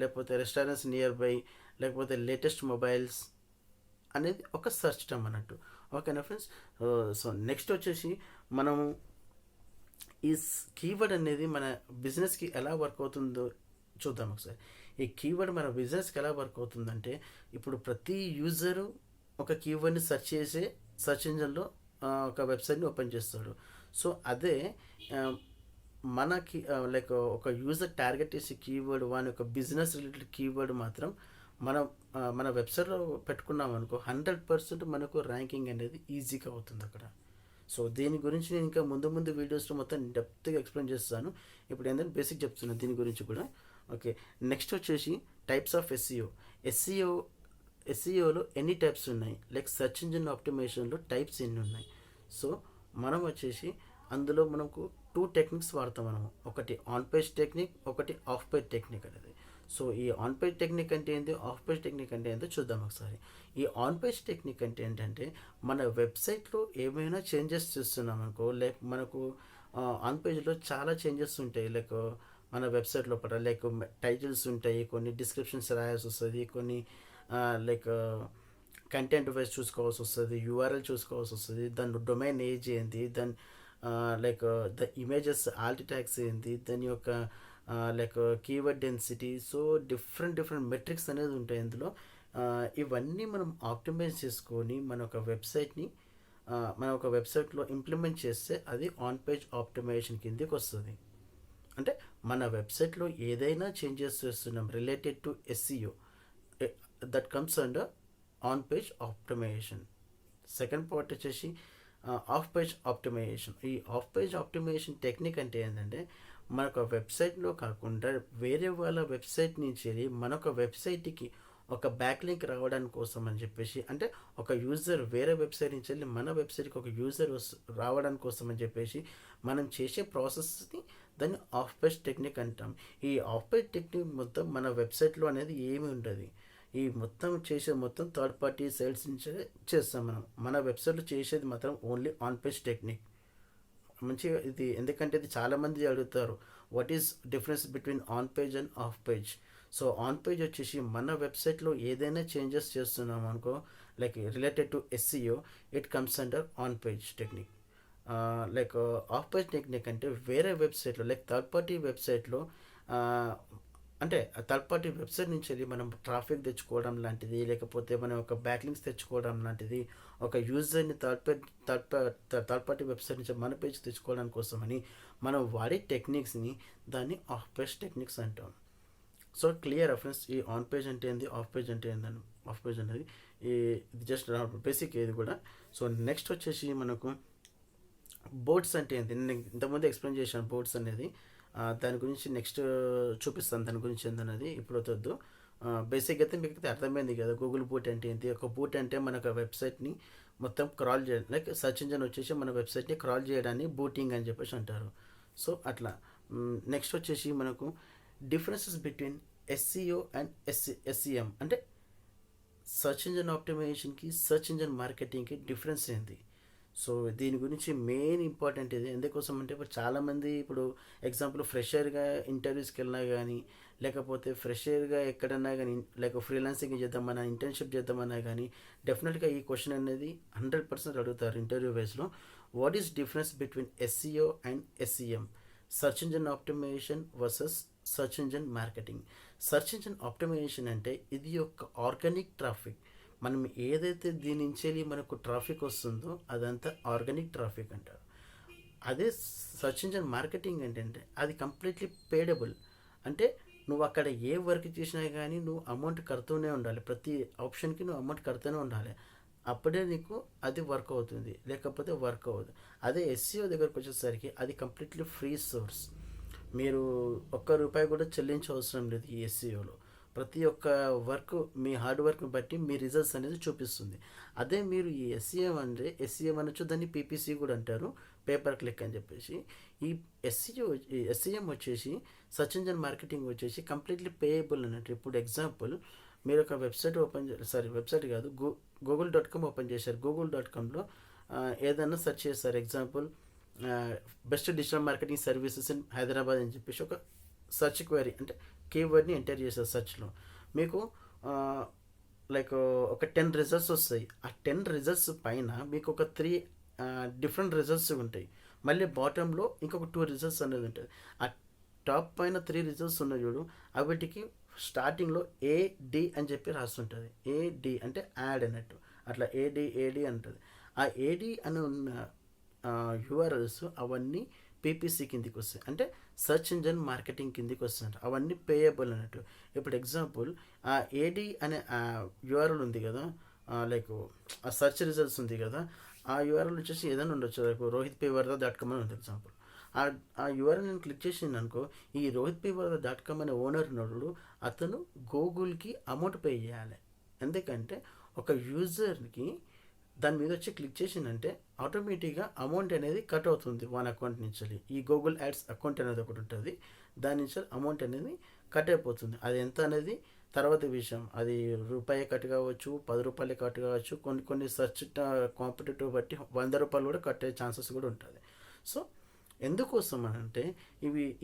లేకపోతే రెస్టారెంట్స్ నియర్ బై, లేకపోతే లేటెస్ట్ మొబైల్స్ అనేది ఒక సర్చ్ టర్మ్ అన్నట్టు. ఓకేనా ఫ్రెండ్స్? సో నెక్స్ట్ వచ్చేసి మనము ఈ కీవర్డ్ అనేది మన బిజినెస్కి ఎలా వర్క్ అవుతుందో చూద్దాం ఒకసారి. ఈ కీవర్డ్ మన బిజినెస్కి ఎలా వర్క్ అవుతుందంటే, ఇప్పుడు ప్రతి యూజరు ఒక కీవర్డ్ని సెర్చ్ చేసే సెర్చ్ ఇంజన్లో ఒక వెబ్సైట్ని ఓపెన్ చేస్తాడు. సో అదే మనకి లైక్ ఒక యూజర్ టార్గెట్ చేసే కీవర్డ్, వాని యొక్క బిజినెస్ రిలేటెడ్ కీవర్డ్ మాత్రం మనం మన వెబ్సైట్లో పెట్టుకున్నాం అనుకో 100% మనకు ర్యాంకింగ్ అనేది ఈజీగా అవుతుంది అక్కడ. సో దీని గురించి నేను ఇంకా ముందు వీడియోస్లో మొత్తం డెప్త్గా ఎక్స్ప్లెయిన్ చేస్తాను. ఇప్పుడు ఏంటంటే బేసిక్ చెప్తున్నాను దీని గురించి కూడా. ఓకే, నెక్స్ట్ వచ్చేసి టైప్స్ ఆఫ్ ఎస్ఈఓలో ఎన్ని టైప్స్ ఉన్నాయి, లైక్ సెర్చ్ ఇంజిన్ ఆప్టిమైజేషన్లో టైప్స్ ఎన్ని ఉన్నాయి. సో మనం వచ్చేసి అందులో మనకు 2 టెక్నిక్స్ వాడతాం మనము, ఒకటి ఆన్ పేజ్ టెక్నిక్, ఒకటి ఆఫ్ పేజ్ టెక్నిక్ అనేది. సో ఈ ఆన్ పేజ్ టెక్నిక్ అంటే ఏంటి, ఆఫ్ పేజ్ టెక్నిక్ అంటే ఏంటో చూద్దాం ఒకసారి. ఈ ఆన్ పేజ్ టెక్నిక్ అంటే ఏంటంటే, మన వెబ్సైట్లో ఏమైనా చేంజెస్ చేస్తున్నాం అనుకో, లైక్ మనకు ఆన్ పేజ్లో చాలా చేంజెస్ ఉంటాయి, లైక్ మన వెబ్సైట్ లోపల లైక్ టైటిల్స్ ఉంటాయి, కొన్ని డిస్క్రిప్షన్స్ రాయాల్సి వస్తుంది, కొన్ని లైక్ కంటెంట్ వైజ్ చూసుకోవాల్సి వస్తుంది, యూఆర్ఎల్ చూసుకోవాల్సి వస్తుంది, దాని డొమైన్ ఏజ్ ఏంటి, దాని like the images alt tags ఏంటి, దాని యొక్క like keyword density. So different metrics అనేది ఉంటాయి ఇందులో. ఇవన్నీ మనం ఆప్టిమైజ్ చేసుకొని మన ఒక వెబ్సైట్లో ఇంప్లిమెంట్ చేస్తే అది ఆన్ పేజ్ ఆప్టిమైజేషన్ కిందకి వస్తుంది. అంటే మన వెబ్సైట్లో ఏదైనా చేంజెస్ చేస్తున్నాం related to SEO, that comes under on page optimisation. Second part వచ్చేసి ఆఫ్ పేజ్ ఆప్టిమైజేషన్. ఈ ఆఫ్ పేజ్ ఆప్టిమైజేషన్ టెక్నిక్ అంటే ఏంటంటే, మనకు వెబ్సైట్లో కాకుండా వేరే వాళ్ళ వెబ్సైట్ నుంచి మనొక వెబ్సైట్కి ఒక బ్యాక్ లింక్ రావడానికి కోసం అని చెప్పేసి, అంటే ఒక యూజర్ వేరే వెబ్సైట్ నుంచి వెళ్ళి మన వెబ్సైట్కి ఒక యూజర్ రావడానికి కోసం అని చెప్పేసి మనం చేసే ప్రాసెస్ని దాన్ని ఆఫ్ పేజ్ టెక్నిక్ అంటాం. ఈ ఆఫ్ పేజ్ టెక్నిక్ మొత్తం మన వెబ్సైట్లో అనేది ఏమి ఉండదు. ఈ మొత్తం థర్డ్ పార్టీ సైట్స్ నుంచి చేస్తాం మనం. మన వెబ్సైట్లో చేసేది మాత్రం ఓన్లీ ఆన్ పేజ్ టెక్నిక్. మంచిగా ఇది, ఎందుకంటే ఇది చాలామంది అడుగుతారు, what is difference between on page and of page. So on page వచ్చేసి మన వెబ్సైట్లో ఏదైనా చేంజెస్ చేస్తున్నాం అనుకో, like related to SEO, it comes under on page technique. Like of page technique అంటే వేరే వెబ్సైట్లో, లైక్ థర్డ్ పార్టీ వెబ్సైట్లో, అంటే థర్డ్ పార్టీ వెబ్సైట్ నుంచి వెళ్ళి మనం ట్రాఫిక్ తెచ్చుకోవడం లాంటిది, లేకపోతే మనం ఒక బ్యాక్లింక్స్ తెచ్చుకోవడం లాంటిది, ఒక యూజర్ని థర్డ్ పార్టీ వెబ్సైట్ నుంచి మన పేజ్ తెచ్చుకోవడం కోసమని మనం వాడే టెక్నిక్స్ని దాన్ని ఆఫ్ పేజ్ టెక్నిక్స్ అంటాం. సో క్లియర్ రెఫరెన్స్, ఈ ఆన్ పేజ్ అంటే ఏంది, ఆఫ్ పేజ్ అంటే ఏందని. ఆఫ్ పేజ్ అనేది ఇది జస్ట్ బేసిక్ ఇది కూడా. సో నెక్స్ట్ వచ్చేసి మనకు బోర్డ్స్ అంటే ఏంటి, నేను ఇంతకుముందు ఎక్స్ప్లెయిన్ చేశాను బోర్డ్స్ అనేది. దాని గురించి నెక్స్ట్ చూపిస్తాను, దాని గురించి ఏంటన్నది ఇప్పుడు వద్దు. బేసిక్ అయితే మీకు అయితే అర్థమైంది కదా, గూగుల్ బూట్ అంటే ఏంటి. ఒక బూట్ అంటే మనకు వెబ్సైట్ని మొత్తం క్రాల్ చేయడం, లైక్ సర్చ్ ఇంజన్ వచ్చేసి మన వెబ్సైట్ని క్రాల్ చేయడాన్ని బూటింగ్ అని చెప్పేసి అంటారు. సో అట్లా. నెక్స్ట్ వచ్చేసి మనకు differences between SEO and SEM, అంటే సర్చ్ ఇంజన్ ఆప్టిమైజేషన్కి సర్చ్ ఇంజన్ మార్కెటింగ్కి డిఫరెన్స్ ఏంటి. సో దీని గురించి మెయిన్ ఇంపార్టెంట్ ఇది. ఎందుకోసం అంటే ఇప్పుడు చాలామంది ఇప్పుడు ఎగ్జాంపుల్ ఫ్రెషర్గా ఇంటర్వ్యూస్కి వెళ్ళినా కానీ, లేకపోతే ఫ్రెషర్గా ఎక్కడన్నా కానీ, లేక ఫ్రీలాన్సింగ్ చేద్దామన్నా, ఇంటర్న్షిప్ చేద్దామన్నా కానీ డెఫినెట్గా ఈ క్వశ్చన్ అనేది 100% అడుగుతారు ఇంటర్వ్యూ వేస్లో. What is difference between SEO and SEM, search engine optimization versus search engine marketing. Search engine optimization అంటే ఇది ఒక ఆర్గానిక్ ట్రాఫిక్. మనం ఏదైతే దీని నుంచి మనకు ట్రాఫిక్ వస్తుందో అదంతా ఆర్గానిక్ ట్రాఫిక్ అంటారు. అదే సర్చ్ ఇంజన్ మార్కెటింగ్ ఏంటంటే అది కంప్లీట్లీ పేడబుల్. అంటే నువ్వు అక్కడ ఏ వర్క్ చేసినా కానీ నువ్వు అమౌంట్ కడుతూనే ఉండాలి, ప్రతి ఆప్షన్కి నువ్వు అమౌంట్ కడుతూనే ఉండాలి, అప్పుడే నీకు అది వర్క్ అవుతుంది, లేకపోతే వర్క్ అవ్వదు. అదే ఎస్సీఓ దగ్గరకు వచ్చేసరికి అది కంప్లీట్లీ ఫ్రీ సోర్స్. మీరు ఒక్క రూపాయి కూడా చెల్లించవసరం లేదు ఈ ఎస్సీఓలో. ప్రతి ఒక్క వర్క్ మీ హార్డ్ వర్క్ని బట్టి మీ రిజల్ట్స్ అనేది చూపిస్తుంది. అదే మీరు ఈ ఎస్సీఎం అంటే ఎస్సీఎం అనొచ్చు, దాన్ని పీపీసీ కూడా అంటారు, పేపర్ క్లిక్ అని చెప్పేసి. ఈ ఎస్సీఎం వచ్చేసి సర్చ్ ఇంజన్ మార్కెటింగ్ వచ్చేసి కంప్లీట్లీ పేయబుల్ అన్నట్టు. ఇప్పుడు ఎగ్జాంపుల్, మీరు ఒక వెబ్సైట్ ఓపెన్ సారీ వెబ్సైట్ కాదు, గూగుల్.com ఓపెన్ చేశారు. గూగుల్.comలో ఏదైనా సెర్చ్ చేస్తారు. Example, best digital marketing services in Hyderabad అని చెప్పేసి ఒక సెర్చ్ క్వైరీ అంటే కీవర్డ్ని ఎంటర్ చేస్తారు సెర్చ్లో. మీకు లైక్ ఒక 10 రిజల్ట్స్ వస్తాయి. ఆ 10 రిజల్ట్స్ పైన మీకు ఒక 3 డిఫరెంట్ రిజల్ట్స్ ఉంటాయి. మళ్ళీ బాటంలో ఇంకొక 2 రిజల్ట్స్ అనేది ఉంటుంది. ఆ టాప్ పైన 3 రిజల్ట్స్ ఉన్నాయి చూడు, వీటికి స్టార్టింగ్లో ఏడి అని చెప్పి రాస్తుంటుంది. ఏడి అంటే యాడ్ అన్నట్టు, అట్లా ఏడి అంటుంది. ఆ ఏడి అని ఉన్న యూఆర్ఎల్స్ అవన్నీ పీపీసీ కిందికి వస్తాయి, అంటే సర్చ్ ఇంజన్ మార్కెటింగ్ కిందికి వస్తాయి. అవన్నీ పేయబుల్ అన్నట్టు. ఇప్పుడు ఎగ్జాంపుల్, ఆ ఏడి అనే యూఆర్ఎల్ ఉంది కదా, లైక్ ఆ సర్చ్ రిజల్ట్స్ ఉంది కదా, ఆ యూఆర్ఎల్ వచ్చేసి ఏదైనా ఉండొచ్చు. లైక్ rohitpwarda.com అని ఉంది ఎగ్జాంపుల్. ఆ యూఆర్ఎల్ నేను క్లిక్ చేసింది అనుకో, ఈ rohitpwarda.com అనే ఓనర్ ఉన్నాడు, అతను గూగుల్కి అమౌంట్ పే చేయాలి. ఎందుకంటే ఒక యూజర్కి దాని మీద వచ్చి క్లిక్ చేసిందంటే ఆటోమేటిక్గా అమౌంట్ అనేది కట్ అవుతుంది వాళ్ళ అకౌంట్ నుంచి. ఈ గూగుల్ యాడ్స్ అకౌంట్ అనేది ఒకటి ఉంటుంది, దాని నుంచి అమౌంట్ అనేది కట్ అయిపోతుంది. అది ఎంత అనేది తర్వాత విషయం. అది రూపాయి కట్ కావచ్చు, 10 రూపాయలు కట్ కావచ్చు, కొన్ని సర్చ్ కాంపిటేటివ్ బట్టి 100 రూపాయలు కూడా కట్ అయ్యే ఛాన్సెస్ కూడా ఉంటుంది. సో ఎందుకోసం అంటే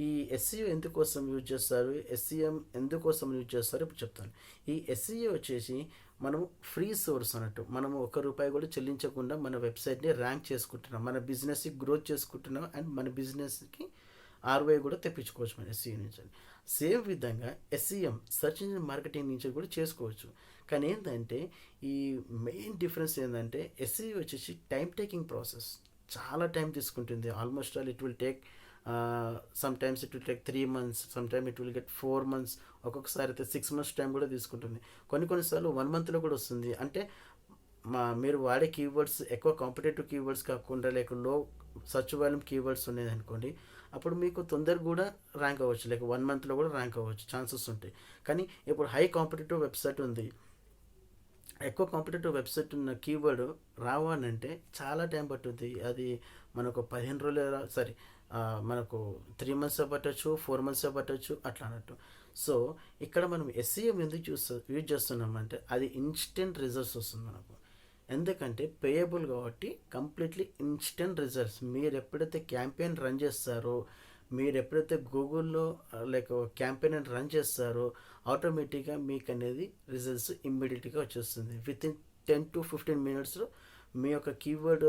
ఈ ఎస్సీఓ ఎందుకోసం యూజ్ చేస్తారు, ఎస్సీఎం ఎందుకోసం యూజ్ చేస్తారు ఇప్పుడు చెప్తాను. ఈ ఎస్సీఓ వచ్చేసి మనం ఫ్రీ సోర్స్ అన్నట్టు. మనము 1 రూపాయి కూడా చెల్లించకుండా మన వెబ్సైట్ని ర్యాంక్ చేసుకుంటున్నాం, మన బిజినెస్కి గ్రోత్ చేసుకుంటున్నాం, అండ్ మన బిజినెస్కి ఆర్ఓఐ కూడా తెప్పించుకోవచ్చు మన ఎస్సీఓ నుంచి. సేమ్ విధంగా ఎస్సీఎం సర్చ్ ఇంజిన్ మార్కెటింగ్ నుంచి కూడా చేసుకోవచ్చు. కానీ ఏంటంటే ఈ మెయిన్ డిఫరెన్స్ ఏంటంటే ఎస్సీఓ వచ్చేసి టైం టేకింగ్ ప్రాసెస్, చాలా టైం తీసుకుంటుంది. Almost all it will take some times it will take 3 months, some time it will get 4 months, ఒక్కొక్కసారి అయితే 6 months టైం కూడా తీసుకుంటుంది. కొన్నిసార్లు 1 monthలో కూడా వస్తుంది. అంటే మీరు వాడే కీవర్డ్స్ ఎక్కువ కాంపిటేటివ్ కీవర్డ్స్ కాకుండా లేక లో సర్చ్ వాల్యూమ్ కీవర్డ్స్ ఉన్నాయి అనుకోండి, అప్పుడు మీకు తొందరగా కూడా ర్యాంక్ అవ్వచ్చు, లేక 1 monthలో కూడా ర్యాంక్ అవ్వచ్చు ఛాన్సెస్ ఉంటాయి. కానీ ఇప్పుడు హై కాంపిటేటివ్ వెబ్సైట్ ఉంది, ఎక్కువ కాంపిటేటివ్ వెబ్సైట్ ఉన్న కీవర్డ్ రావాలంటే చాలా టైం పట్టుద్ది. అది మనకు 15 రోజులు సరే, మనకు 3 months పట్టచ్చు, 4 months పట్టచ్చు, అట్లా అన్నట్టు. సో ఇక్కడ మనం ఎస్సీఎం ఎందుకు యూజ్ చేస్తున్నామంటే అది ఇన్స్టెంట్ రిజల్ట్స్ వస్తుంది మనకు. ఎందుకంటే పేయబుల్ కాబట్టి కంప్లీట్లీ ఇన్స్టెంట్ రిజల్ట్స్. మీరు ఎప్పుడైతే క్యాంపెయిన్ రన్ చేస్తారో, మీరు ఎప్పుడైతే గూగుల్లో లైక్ క్యాంపెయిన్ రన్ చేస్తారో ఆటోమేటిక్గా మీకు అనేది రిజల్ట్స్ ఇమ్మీడియట్గా వచ్చేస్తుంది. వితిన్ 10 to 15 minutesలో మీ యొక్క కీవర్డ్,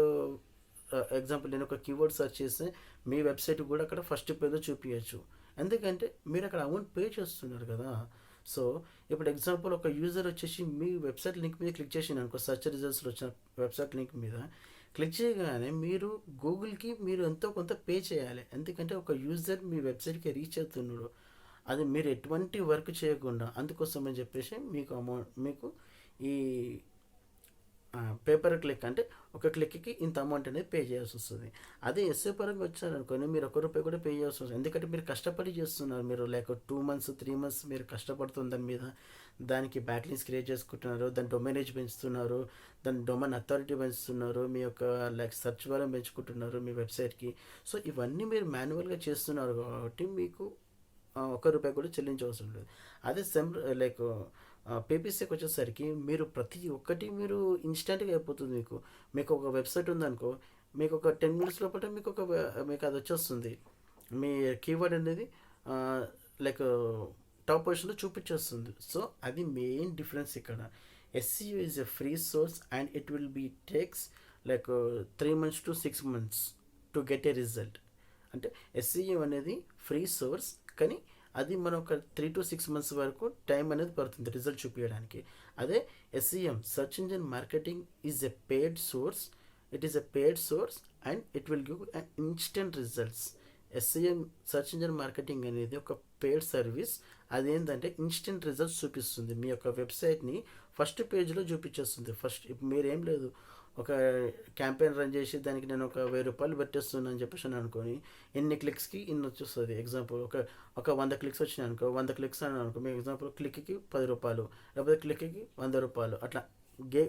ఎగ్జాంపుల్ నేను ఒక కీవర్డ్ సెర్చ్ చేస్తే మీ వెబ్సైట్ కూడా అక్కడ ఫస్ట్ పేజ్లో చూపించచ్చు. ఎందుకంటే మీరు అక్కడ అమౌంట్ పే చేస్తున్నారు కదా. సో ఇప్పుడు ఎగ్జాంపుల్, ఒక యూజర్ వచ్చేసి మీ వెబ్సైట్ లింక్ మీద క్లిక్ చేసింది అనుకో, సెర్చ్ రిజల్ట్స్లో వచ్చిన వెబ్సైట్ లింక్ మీద క్లిక్ చేయగానే మీరు గూగుల్కి మీరు ఎంతో కొంత పే చేయాలి. ఎందుకంటే ఒక యూజర్ మీ వెబ్సైట్కి రీచ్ అవుతున్నాడు, అది మీరు ఎటువంటి వర్క్ చేయకుండా. అందుకోసం అని చెప్పేసి మీకు ఈ పేపర్ క్లిక్ అంటే ఒక క్లిక్కి ఇంత అమౌంట్ అనేది పే చేయాల్సి వస్తుంది. అదే ఎస్ఏ పరంగా వచ్చారనుకోని మీరు 1 రూపాయి కూడా పే చేయాల్సి వస్తుంది. ఎందుకంటే మీరు కష్టపడి చేస్తున్నారు, మీరు లేక 2 months 3 months మీరు కష్టపడుతుంది దాని మీద, దానికి బ్యాక్లింక్స్ క్రియేట్ చేసుకుంటున్నారు, దాని డొమైనేజ్ పెంచుతున్నారు, దాని డొమైన్ అథారిటీ పెంచుతున్నారు, మీ యొక్క లైక్ సెర్చ్ వాల్యూమ్ పెంచుకుంటున్నారు మీ వెబ్సైట్కి. సో ఇవన్నీ మీరు మాన్యువల్గా చేస్తున్నారు కాబట్టి మీకు 1 రూపాయి కూడా చెల్లించవలసి ఉంటుంది. అదే లైక్ పీపీసీకి వచ్చేసరికి మీరు ప్రతి ఒక్కటి మీరు ఇన్స్టెంట్గా అయిపోతుంది. మీకు ఒక వెబ్సైట్ ఉందనుకో, మీకు ఒక 10 minutes లోపల మీకు అది వచ్చేస్తుంది. మీ కీవర్డ్ అనేది లైక్ టాప్ పొజిషన్లో చూపించేస్తుంది. సో అది మెయిన్ డిఫరెన్స్ ఇక్కడ. SEO is a free source and it will be takes like 3 months to 6 months to get a result. అంటే ఎస్సీఓ అనేది ఫ్రీ సోర్స్, కానీ అది మనం ఒక 3 to 6 months వరకు టైం అనేది పడుతుంది రిజల్ట్ చూపించడానికి. అదే SEM search engine marketing is a paid source, it is a paid source and it will give an instant results. SEM search engine marketing అనేది ఒక పేడ్ సర్వీస్. అదేంటంటే ఇన్స్టెంట్ రిజల్ట్స్ చూపిస్తుంది. మీ యొక్క వెబ్సైట్ని ఫస్ట్ పేజ్లో చూపించేస్తుంది. ఫస్ట్ మీరేం లేదు, ఒక క్యాంపెయిన్ రన్ చేసి దానికి నేను ఒక 1000 రూపాయలు పెట్టేస్తున్నాను అని చెప్పేసి అని అనుకొని ఎన్ని క్లిక్స్కి ఇన్ని వచ్చేస్తుంది. ఎగ్జాంపుల్ ఒక 100 క్లిక్స్ వచ్చినాయి అనుకో, 100 క్లిక్స్ అని అనుకో, మీ ఎగ్జాంపుల్ క్లిక్కి 10 రూపాయలు, లేకపోతే క్లిక్కి 100 రూపాయలు అట్లా. గే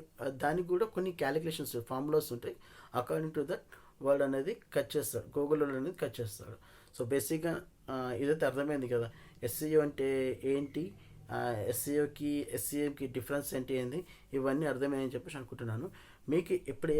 దానికి కూడా కొన్ని క్యాలిక్యులేషన్స్ ఫార్ములాస్ ఉంటాయి. అకార్డింగ్ టు దట్ వాడు అనేది కట్ చేస్తాడు, గూగుల్ అనేది కట్ చేస్తాడు. సో బేసిక్గా ఇదైతే అర్థమైంది కదా ఎస్సీఓ అంటే ఏంటి, ఎస్సీఓకి డిఫరెన్స్ ఏంటి ఇవన్నీ అర్థమైందని చెప్పేసి అనుకుంటున్నాను. మీకు ఇప్పుడు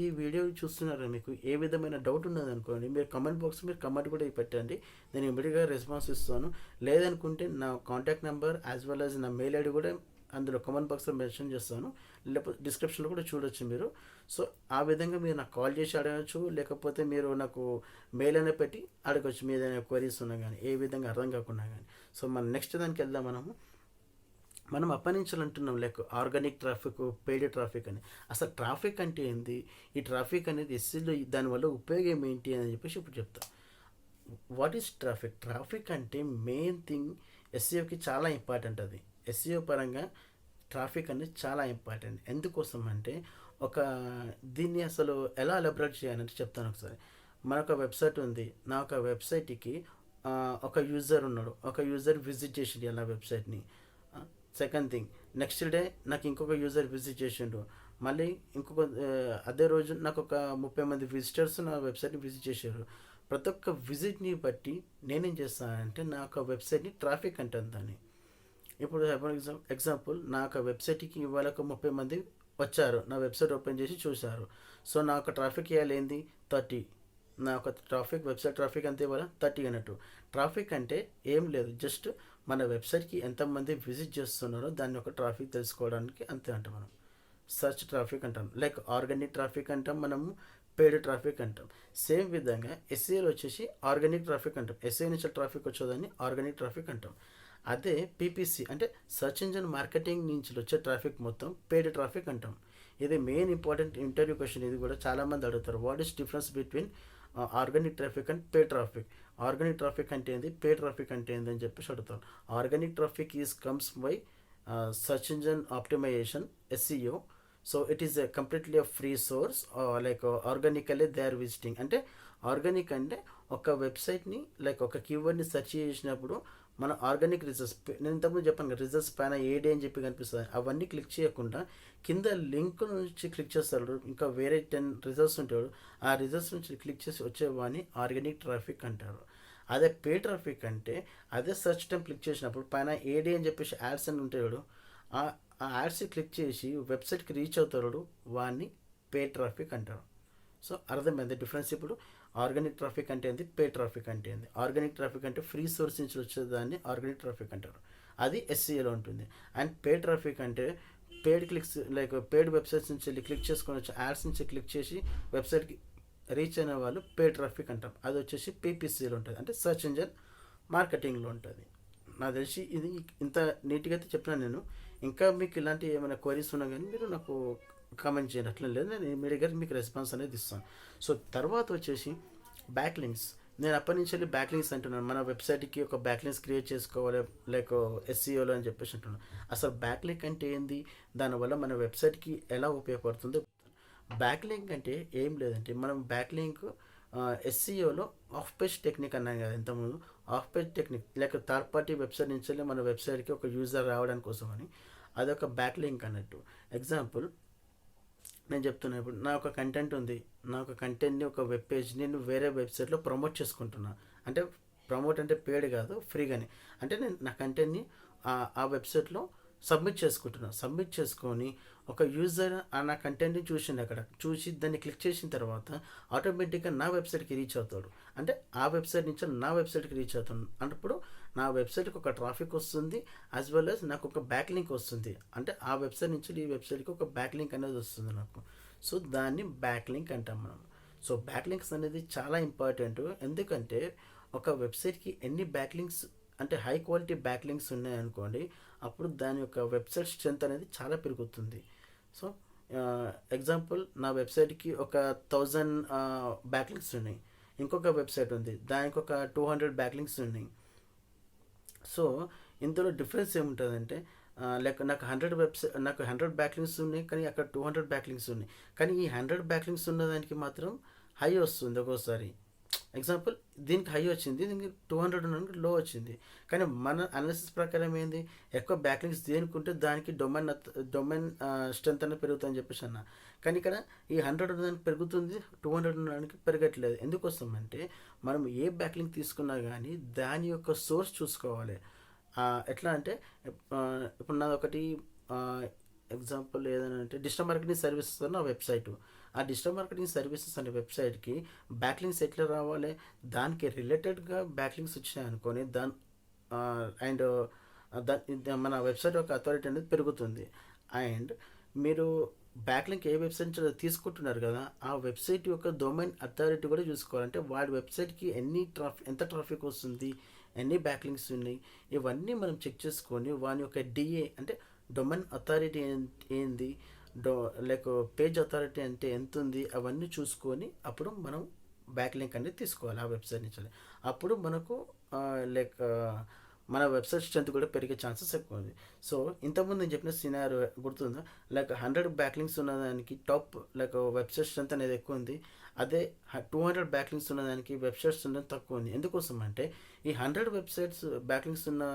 ఈ వీడియో చూస్తున్నారో మీకు ఏ విధమైన డౌట్ ఉన్నది అనుకోండి, మీరు కమెంట్ బాక్స్ మీరు కమెంట్ కూడా పెట్టండి, నేను ఇమీడియట్గా రెస్పాన్స్ ఇస్తాను. లేదనుకుంటే నా contact number as well as నా మెయిల్ ఐడి కూడా అందులో కామెంట్ బాక్స్లో మెన్షన్ చేస్తాను, లేకపోతే డిస్క్రిప్షన్లో కూడా చూడొచ్చు మీరు. సో ఆ విధంగా మీరు నాకు కాల్ చేసి అడగచ్చు, లేకపోతే మీరు నాకు మెయిల్ అనే పెట్టి అడగచ్చు మీ ఏదైనా క్వరీస్ ఉన్నా కానీ, ఏ విధంగా అర్థం కాకుండా కానీ. సో మనం నెక్స్ట్ దానికి వెళ్దాం. మనం అప్పగించాలంటున్నాం like organic traffic, paid traffic అని. అసలు ట్రాఫిక్ అంటే ఏంది, ఈ ట్రాఫిక్ అనేది ఎస్సీలో దానివల్ల ఉపయోగం ఏంటి అని చెప్పేసి ఇప్పుడు చెప్తా. What is traffic? ట్రాఫిక్ అంటే మెయిన్ థింగ్ ఎస్సీఓకి చాలా ఇంపార్టెంట్. అది ఎస్సీఓ పరంగా ట్రాఫిక్ అనేది చాలా ఇంపార్టెంట్. ఎందుకోసం అంటే దీన్ని అసలు ఎలా ఎలబరేట్ చేయాలంటే చెప్తాను ఒకసారి. మనొక వెబ్సైట్ ఉంది, నా ఒక వెబ్సైట్కి ఒక యూజర్ ఉన్నాడు, ఒక యూజర్ విజిట్ చేసిండు అలా వెబ్సైట్ని. సెకండ్ థింగ్, నెక్స్ట్ డే నాకు ఇంకొక యూజర్ విజిట్ చేసిండు, మళ్ళీ ఇంకొక అదే రోజు నాకు ఒక 30 మంది విజిటర్స్ నా వెబ్సైట్ని విజిట్ చేశారు. ప్రతి ఒక్క విజిట్ని బట్టి నేనేం చేస్తానంటే నా యొక్క వెబ్సైట్ని ట్రాఫిక్ అంటాను దాన్ని. ఇప్పుడు ఎగ్జాంపుల్ నా యొక్క వెబ్సైట్కి ఇవాళ ఒక 30 మంది వచ్చారు, నా వెబ్సైట్ ఓపెన్ చేసి చూశారు. సో నా యొక్క ట్రాఫిక్ ఇవ్వాలి ఏంది 30, నా యొక్క వెబ్సైట్ ట్రాఫిక్ అంతే ఇవాళ 30 అన్నట్టు. ట్రాఫిక్ అంటే ఏం లేదు, జస్ట్ మన వెబ్సైట్కి ఎంతమంది విజిట్ చేస్తున్నారో దాన్ని ఒక ట్రాఫిక్ తెలుసుకోవడానికి అంతే అంటాం మనం. సర్చ్ ట్రాఫిక్ అంటాం, లైక్ ఆర్గానిక్ ట్రాఫిక్ అంటాం, మనము పెయిడ్ ట్రాఫిక్ అంటాం. సేమ్ విధంగా ఎస్సీఏలో వచ్చేసి ఆర్గానిక్ ట్రాఫిక్ అంటాం, ఎస్సీఏ నుంచి ట్రాఫిక్ వచ్చేదాన్ని ఆర్గానిక్ ట్రాఫిక్ అంటాం. అదే పీపీసీ అంటే సర్చ్ ఇంజిన్ మార్కెటింగ్ నుంచి వచ్చే ట్రాఫిక్ మొత్తం పెయిడ్ ట్రాఫిక్ అంటాం. ఇది మెయిన్ ఇంపార్టెంట్ ఇంటర్వ్యూ క్వశ్చన్, ఇది కూడా చాలామంది అడుగుతారు. What is difference between organic traffic and pay traffic? Organic traffic అంటే ఏంది, పే ట్రాఫిక్ అంటే ఏంది అని చెప్పేసి అడుగుతారు. Organic traffic comes by search engine optimisation, SEO. So it is completely a free source, like organically they are visiting. అంటే organic అంటే ఒక వెబ్సైట్ని లైక్ ఒక కీవర్డ్ని సెర్చ్ చేసినప్పుడు మన ఆర్గానిక్ రిజల్ట్స్, నేను ఇంతకుముందు చెప్పాను కదా రిజల్ట్స్ పైన ఏడి అని చెప్పి కనిపిస్తుంది, అవన్నీ క్లిక్ చేయకుండా కింద లింక్ నుంచి క్లిక్ చేస్తాడు, ఇంకా వేరే 10 రిజల్ట్స్ ఉంటాడు, ఆ రిజల్ట్స్ నుంచి క్లిక్ చేసి వచ్చేవాడిని ఆర్గానిక్ ట్రాఫిక్ అంటారు. అదే పే ట్రాఫిక్ అంటే అదే సెర్చ్ టైం క్లిక్ చేసినప్పుడు పైన ఏడి అని చెప్పేసి యాడ్స్ అని ఉంటాడు, ఆ యాడ్స్ క్లిక్ చేసి వెబ్సైట్కి రీచ్ అవుతాడు, వాడిని పే ట్రాఫిక్ అంటారు. సో అర్థమైంది డిఫరెన్స్. ఇప్పుడు ఆర్గానిక్ ట్రాఫిక్ అంటే ఏంది, పే ట్రాఫిక్ అంటే ఏంది. ఆర్గానిక్ ట్రాఫిక్ అంటే ఫ్రీ సోర్స్ నుంచి వచ్చేదాన్ని ఆర్గానిక్ ట్రాఫిక్ అంటారు, అది ఎస్సీఏలో ఉంటుంది. అండ్ పే ట్రాఫిక్ అంటే పేడ్ క్లిక్స్, లైక్ పేడ్ వెబ్సైట్స్ నుంచి వెళ్ళి క్లిక్ చేసుకొని వచ్చి యాడ్స్ నుంచి క్లిక్ చేసి వెబ్సైట్కి రీచ్ అయిన వాళ్ళు పే ట్రాఫిక్ అంటాం. అది వచ్చేసి పీపీసీలో ఉంటుంది, అంటే సర్చ్ ఇంజిన్ మార్కెటింగ్లో ఉంటుంది. నాకు తెలిసి ఇది ఇంత నీట్గా అయితే చెప్పినాను నేను. ఇంకా మీకు ఇలాంటి ఏమైనా క్వరీస్ ఉన్నా కానీ మీరు నాకు కామెంట్ చేయండి, అట్లా లేదు నేను ఇమీడియట్గా మీకు రెస్పాన్స్ అనేది ఇస్తాను. సో తర్వాత వచ్చేసి బ్యాక్ లింక్స్. నేను అప్పటి నుంచి వెళ్ళి బ్యాక్ లింక్స్ అంటున్నాను, మన వెబ్సైట్కి ఒక బ్యాక్ లింక్స్ క్రియేట్ చేసుకోవాలి లైక్ ఎస్సీఓలో అని చెప్పేసి అంటున్నాను. అసలు బ్యాక్ లింక్ అంటే ఏంది, దానివల్ల మన వెబ్సైట్కి ఎలా ఉపయోగపడుతుందో. బ్యాక్ లింక్ అంటే ఏం లేదంటే మనం బ్యాక్ లింక్ ఎస్సీఓలో ఆఫ్ పేజ్ టెక్నిక్ అన్నాను కదా ఇంతకుముందు, off page technique like third party website నుంచి వెళ్ళి మన వెబ్సైట్కి ఒక యూజర్ రావడానికి కోసం అని, అదొక బ్యాక్ లింక్ అన్నట్టు. ఎగ్జాంపుల్ నేను చెప్తున్నా, ఇప్పుడు నా ఒక కంటెంట్ ఉంది, నా ఒక కంటెంట్ని ఒక వెబ్ పేజ్ నేను వేరే వెబ్సైట్లో ప్రమోట్ చేసుకుంటున్నా. అంటే ప్రమోట్ అంటే పేడ్ కాదు, ఫ్రీగానే. అంటే నేను నా కంటెంట్ని ఆ వెబ్సైట్లో సబ్మిట్ చేసుకొని ఒక యూజర్ నా కంటెంట్ని చూసిండు, అక్కడ చూసి దాన్ని క్లిక్ చేసిన తర్వాత ఆటోమేటిక్గా నా వెబ్సైట్కి రీచ్ అవుతాడు. అంటే ఆ వెబ్సైట్ నుంచి నా వెబ్సైట్కి రీచ్ అవుతాడు అన్నప్పుడు నా వెబ్సైట్కి ఒక ట్రాఫిక్ వస్తుంది, యాజ్ వెల్ యాజ్ నాకు ఒక బ్యాక్ లింక్ వస్తుంది. అంటే ఆ వెబ్సైట్ నుంచి ఈ వెబ్సైట్కి ఒక బ్యాక్ లింక్ అనేది వస్తుంది నాకు. సో దాన్ని బ్యాక్ లింక్ అంటాం మనం. సో బ్యాక్ లింక్స్ అనేది చాలా ఇంపార్టెంట్, ఎందుకంటే ఒక వెబ్సైట్కి ఎన్ని బ్యాక్ లింక్స్ అంటే హై క్వాలిటీ బ్యాక్ లింక్స్ ఉన్నాయనుకోండి, అప్పుడు దాని యొక్క వెబ్సైట్ స్ట్రెంత్ అనేది చాలా పెరుగుతుంది. సో ఎగ్జాంపుల్ నా వెబ్సైట్కి ఒక 1000 బ్యాక్ లింక్స్ ఉన్నాయి, ఇంకొక వెబ్సైట్ ఉంది దానికి ఒక 200 బ్యాక్ లింక్స్ ఉన్నాయి. సో ఇందులో డిఫరెన్స్ ఏముంటుందంటే లైక్ నాకు 100 బ్యాక్లింగ్స్ ఉన్నాయి, కానీ అక్కడ 200 బ్యాక్లింగ్స్ ఉన్నాయి. కానీ ఈ 100 బ్యాక్లింగ్స్ ఉన్నదానికి మాత్రం హై వస్తుంది ఒక్కోసారి. ఎగ్జాంపుల్, దీనికి హై వచ్చింది, దీనికి 200 ఉన్నదానికి లో వచ్చింది. కానీ మన అనాలిసిస్ ప్రకారం ఏంది, ఎక్కువ బ్యాక్లింగ్స్ దేనికి ఉంటే దానికి డొమైన్ స్ట్రెంత్ అనేది పెరుగుతుందని చెప్పేసి అన్న. కానీ ఇక్కడ ఈ 100 ఉన్నదానికి పెరుగుతుంది, 200 ఉన్నదానికి పెరగట్లేదు. ఎందుకోసం అంటే మనం ఏ బ్యాక్లింగ్ తీసుకున్నా కానీ దాని యొక్క సోర్స్ చూసుకోవాలి. ఎట్లా అంటే ఇప్పుడు నాది ఒకటి ఎగ్జాంపుల్ ఏదైనా అంటే డిజిటల్ మార్కెటింగ్ సర్వీసెస్ అన్న వెబ్సైటు. ఆ డిజిటల్ మార్కెటింగ్ సర్వీసెస్ అనే వెబ్సైట్కి బ్యాక్లింగ్స్ ఎట్లా రావాలి, దానికి రిలేటెడ్గా బ్యాక్లింగ్స్ వచ్చినాయి అనుకొని అండ్ మన వెబ్సైట్ యొక్క అథారిటీ అనేది పెరుగుతుంది. అండ్ మీరు బ్యాక్లింక్ ఏ వెబ్సైట్ నుంచి తీసుకుంటున్నారు కదా, ఆ వెబ్సైట్ యొక్క డొమైన్ అథారిటీ కూడా చూసుకోవాలంటే వాడి వెబ్సైట్కి ఎంత ట్రాఫిక్ వస్తుంది, ఎన్ని బ్యాక్లింక్స్ ఉన్నాయి, ఇవన్నీ మనం చెక్ చేసుకొని వాని యొక్క డిఏ అంటే డొమైన్ అథారిటీ ఏంది, లైక్ పేజ్ అథారిటీ అంటే ఎంత ఉంది, అవన్నీ చూసుకొని అప్పుడు మనం బ్యాక్లింక్ అనేది తీసుకోవాలి ఆ వెబ్సైట్ నుంచి. అప్పుడు మనకు లైక్ మన వెబ్సైట్ స్ట్రెంత్ కూడా పెరిగే ఛాన్సెస్ ఎక్కువ ఉంది. సో ఇంతకుముందు నేను చెప్పిన సినారియో గుర్తుందా, లైక్ 100 బ్యాక్లింక్స్ ఉన్నదానికి టాప్ లైక్ వెబ్సైట్ స్ట్రెంత్ అనేది ఎక్కువ ఉంది. అదే 200 బ్యాక్లింక్స్ ఉన్నదానికి వెబ్సైట్ స్ట్రెంత్ తక్కువ ఉంది. ఎందుకోసం అంటే ఈ 100 వెబ్సైట్స్ బ్యాక్లింక్స్ ఉన్న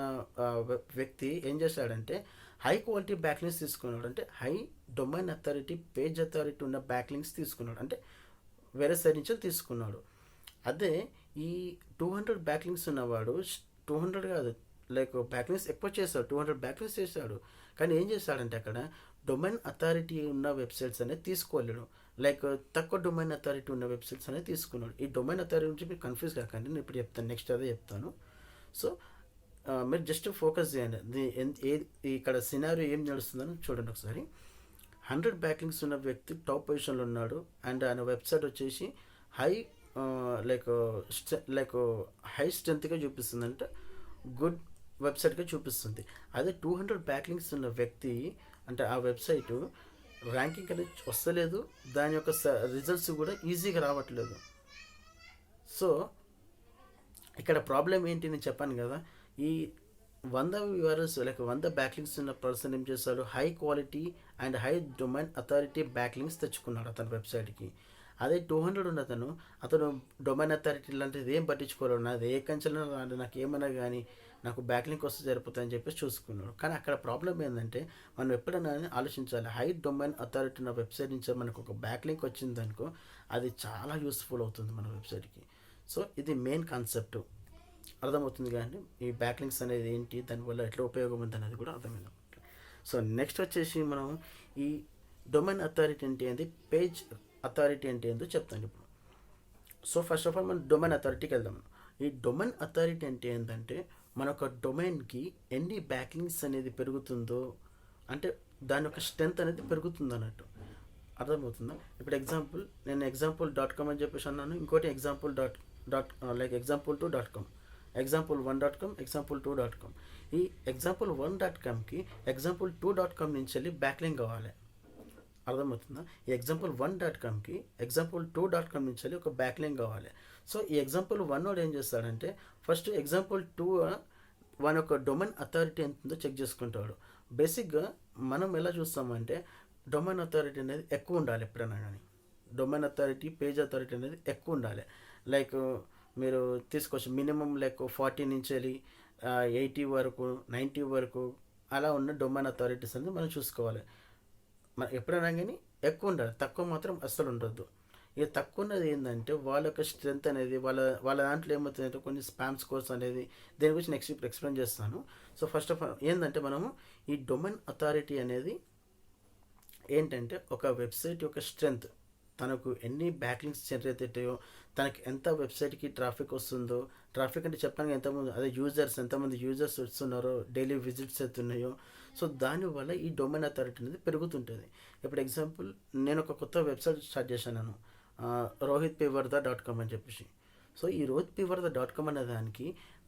వ్యక్తి ఏం చేశాడంటే హై క్వాలిటీ బ్యాక్లింక్స్ తీసుకున్నాడు. అంటే high domain authority, page authority ఉన్న బ్యాక్లింక్స్ తీసుకున్నాడు, అంటే వేరే సైడ్ నుంచి తీసుకున్నాడు. అదే ఈ 200 బ్యాక్లింక్స్ ఉన్నవాడు 200 కాదు, లైక్ బ్యాక్లింక్స్ ఎక్కువ చేశాడు, 200 బ్యాక్లింక్స్ చేశాడు. కానీ ఏం చేశాడంటే అక్కడ డొమైన్ అథారిటీ ఉన్న వెబ్సైట్స్ అనేది తీసుకోలేడు, లైక్ తక్కువ డొమైన్ అథారిటీ ఉన్న వెబ్సైట్స్ అనేది తీసుకున్నాడు. ఈ డొమైన్ అథారిటీ నుంచి మీరు కన్ఫ్యూజ్ కాకండి, నేను ఇప్పుడు చెప్తాను, నెక్స్ట్ అదే చెప్తాను. సో మీరు జస్ట్ ఫోకస్ చేయండి, ఇక్కడ సినారియో ఏం నడుస్తుందని చూడండి ఒకసారి. 100 బ్యాక్లింక్స్ ఉన్న వ్యక్తి టాప్ పొజిషన్లో ఉన్నాడు అండ్ ఆయన వెబ్సైట్ వచ్చేసి హై లైక్ హై స్ట్రెంత్గా చూపిస్తుంది, అంటే గుడ్ వెబ్సైట్గా చూపిస్తుంది. అదే 200 బ్యాక్లింక్స్ ఉన్న వ్యక్తి అంటే ఆ వెబ్సైట్ ర్యాంకింగ్ అనేది వస్తలేదు, దాని యొక్క రిజల్ట్స్ కూడా ఈజీగా రావట్లేదు. సో ఇక్కడ ప్రాబ్లం ఏంటి నేను చెప్పాను కదా, ఈ 100 వ్యూవర్స్ లైక్ 100 బ్యాక్లింక్స్ ఉన్న పర్సన్ ఏం చేస్తాడు, high quality and high domain authority backlinks తెచ్చుకున్నాడు అతని వెబ్సైట్కి. అదే 200 ఉన్న అతను డొమైన్ అథారిటీ లాంటిది ఏం పట్టించుకోలేడు, నాది ఏ కంచెలో రాదు, నాకు ఏమన్నా కానీ నాకు బ్యాక్లింక్ వస్తే సరిపోతుందని చెప్పేసి చూసుకున్నాడు. కానీ అక్కడ ప్రాబ్లం ఏంటంటే మనం ఎప్పుడైనా ఆలోచించాలి, హై డొమైన్ అథారిటీ ఉన్న వెబ్సైట్ నుంచి మనకు ఒక బ్యాక్లింక్ వచ్చిందనుకో అది చాలా యూస్ఫుల్ అవుతుంది మన వెబ్సైట్కి. సో ఇది మెయిన్ కాన్సెప్ట్ అర్థమవుతుంది కానీ ఈ బ్యాక్లింక్స్ అనేది ఏంటి, దానివల్ల ఎట్లా ఉపయోగం ఉంది అనేది కూడా అర్థమైంది. సో నెక్స్ట్ వచ్చేసి మనం ఈ డొమైన్ అథారిటీ అంటే ఏంటి, పేజ్ అథారిటీ అంటే ఏంటో చెప్తాను ఇప్పుడు. సో ఫస్ట్ ఆఫ్ ఆల్ మనం డొమైన్ అథారిటీకి వెళ్దాం. ఈ డొమైన్ అథారిటీ అంటే ఏంటంటే మన ఒక డొమైన్కి ఎన్ని బ్యాక్లింక్స్ అనేది పెరుగుతుందో, అంటే దాని యొక్క స్ట్రెంత్ అనేది పెరుగుతుంది అన్నట్టు, అర్థమవుతుందా. ఇప్పుడు నేను example.com అని చెప్పేసి అన్నాను, ఇంకోటి example2.com, example1.com, example2.com. ఈ example1.comకి example2.com నుంచి వెళ్ళి బ్యాక్లింక్ కావాలి, అర్థమవుతుందా. ఈ example1.comకి example2.com నుంచి వెళ్ళి ఒక బ్యాక్లింక్ కావాలి. సో ఈ example1 వాడు ఏం చేస్తాడంటే ఫస్ట్ example2 వాని యొక్క డొమైన్ అథారిటీ ఎంత ఉందో చెక్ చేసుకుంటాడు. బేసిక్గా మనం ఎలా చూస్తామంటే డొమైన్ అథారిటీ అనేది ఎక్కువ ఉండాలి ఎప్పుడైనా కానీ, డొమైన్ అథారిటీ, పేజ్ అథారిటీ అనేది ఎక్కువ ఉండాలి. లైక్ మీరు తీసుకోవచ్చు మినిమం లైక్ 40 నుంచి వెళ్ళి 80 వరకు, 90 వరకు అలా ఉన్న డొమైన్ అథారిటీస్ అనేది మనం చూసుకోవాలి. మనం ఎప్పుడైనా కానీ ఎక్కువ ఉండాలి, తక్కువ మాత్రం అస్సలు ఉండొద్దు. ఇక తక్కువ ఉన్నది ఏంటంటే వాళ్ళ యొక్క స్ట్రెంత్ అనేది వాళ్ళ దాంట్లో ఏమవుతుందంటే కొన్ని స్పామ్ స్కోర్స్ అనేది, దేని గురించి నెక్స్ట్ ఇప్పుడు ఎక్స్ప్లెయిన్ చేస్తాను. సో ఫస్ట్ ఆఫ్ ఆల్ ఏంటంటే మనము ఈ డొమైన్ అథారిటీ అనేది ఏంటంటే ఒక వెబ్సైట్ యొక్క స్ట్రెంత్, తనకు ఎన్ని బ్యాక్లింక్స్ జనరేట్ అవుతాయో, తనకి ఎంత వెబ్సైట్కి ట్రాఫిక్ వస్తుందో, ట్రాఫిక్ అంటే చెప్పాను ఎంతమంది, అదే ఎంతమంది యూజర్స్ వస్తున్నారో, డైలీ విజిట్స్ అవుతున్నాయో, సో దానివల్ల ఈ డొమైన్ అథారిటీ అనేది పెరుగుతుంటుంది. ఇప్పుడు ఎగ్జాంపుల్ నేను ఒక కొత్త వెబ్సైట్ స్టార్ట్ చేశాను, rohitpivarda.com అని చెప్పేసి. సో ఈ rohitpivarda.com అనే దానికి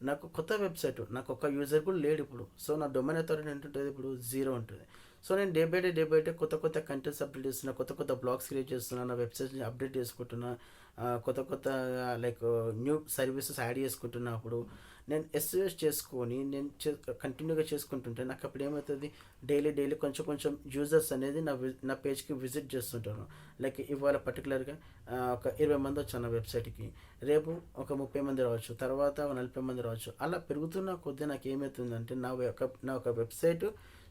నాకు కొత్త వెబ్సైట్, నాకు ఒక యూజర్ కూడా లేడు ఇప్పుడు. సో నా డొమైన్ అథారిటీ ఏంటుంటుంది, ఇప్పుడు 0 ఉంటుంది. సో నేను డే బై డే కొత్త కంటెంట్స్ అప్డేట్ చేస్తున్నా, కొత్త బ్లాగ్స్ క్రియేట్ చేస్తున్నా, నా వెబ్సైట్ని అప్డేట్ చేసుకుంటున్నా, కొత్త లైక్ న్యూ సర్వీసెస్ యాడ్ చేసుకుంటున్నప్పుడు నేను ఎస్ఈఓ చేసుకొని నేను కంటిన్యూగా చేసుకుంటుంటే నాకు అప్పుడు ఏమవుతుంది, డైలీ కొంచెం కొంచెం యూజర్స్ అనేది నా పేజ్కి విజిట్ చేస్తుంటారు. లైక్ ఇవాళ పర్టికులర్గా ఒక 20 మంది వచ్చారు నా వెబ్సైట్కి, రేపు ఒక 30 మంది రావచ్చు, తర్వాత ఒక 40 మంది రావచ్చు. అలా పెరుగుతున్న కొద్దీ నాకు ఏమవుతుందంటే నా ఒక వెబ్సైట్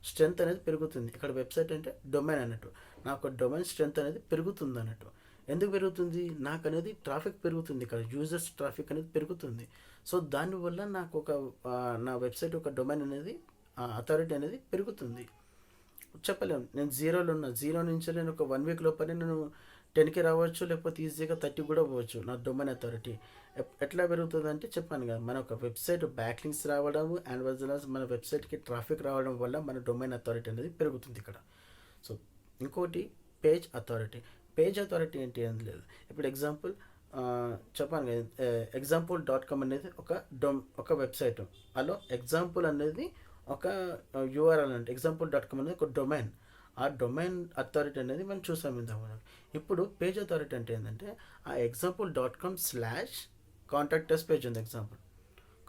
స్ట్రెంత్ అనేది పెరుగుతుంది. ఇక్కడ వెబ్సైట్ అంటే డొమైన్ అన్నట్టు, నా ఒక డొమైన్ స్ట్రెంత్ అనేది పెరుగుతుంది అన్నట్టు. ఎందుకు పెరుగుతుంది, నాకు అనేది ట్రాఫిక్ పెరుగుతుంది, ఇక్కడ యూజర్స్ ట్రాఫిక్ అనేది పెరుగుతుంది. సో దానివల్ల నాకు నా వెబ్సైట్ ఒక డొమైన్ అనేది అథారిటీ అనేది పెరుగుతుంది. చెప్పలేము, నేను జీరో నుంచి నేను ఒక 1 వీక్ లోపలే నేను 10కి రావచ్చు, లేకపోతే ఈజీగా 30 కూడా పోవచ్చు నా డొమైన్ అథారిటీ. ఎట్లా పెరుగుతుంది అంటే చెప్పాను కదా, మన ఒక వెబ్సైట్ బ్యాక్లింక్స్ రావడం అండ్ వజ్ మన వెబ్సైట్కి ట్రాఫిక్ రావడం వల్ల మన డొమైన్ అథారిటీ అనేది పెరుగుతుంది ఇక్కడ. సో ఇంకోటి పేజ్ అథారిటీ ఏంటి ఏం లేదు. ఇప్పుడు ఎగ్జాంపుల్ చెప్పాను కదా, example.com అనేది ఒక వెబ్సైట్, అలా ఎగ్జాంపుల్ అనేది ఒక యూఆర్ఎల్ అంటే example.com అనేది ఒక డొమైన్. ఆ డొమైన్ అథారిటీ అనేది మనం చూసాం ఇంతకుముందు. ఇప్పుడు పేజ్ అథారిటీ అంటే ఏంటంటే ఆ example.com/contact us పేజ్ ఉంది,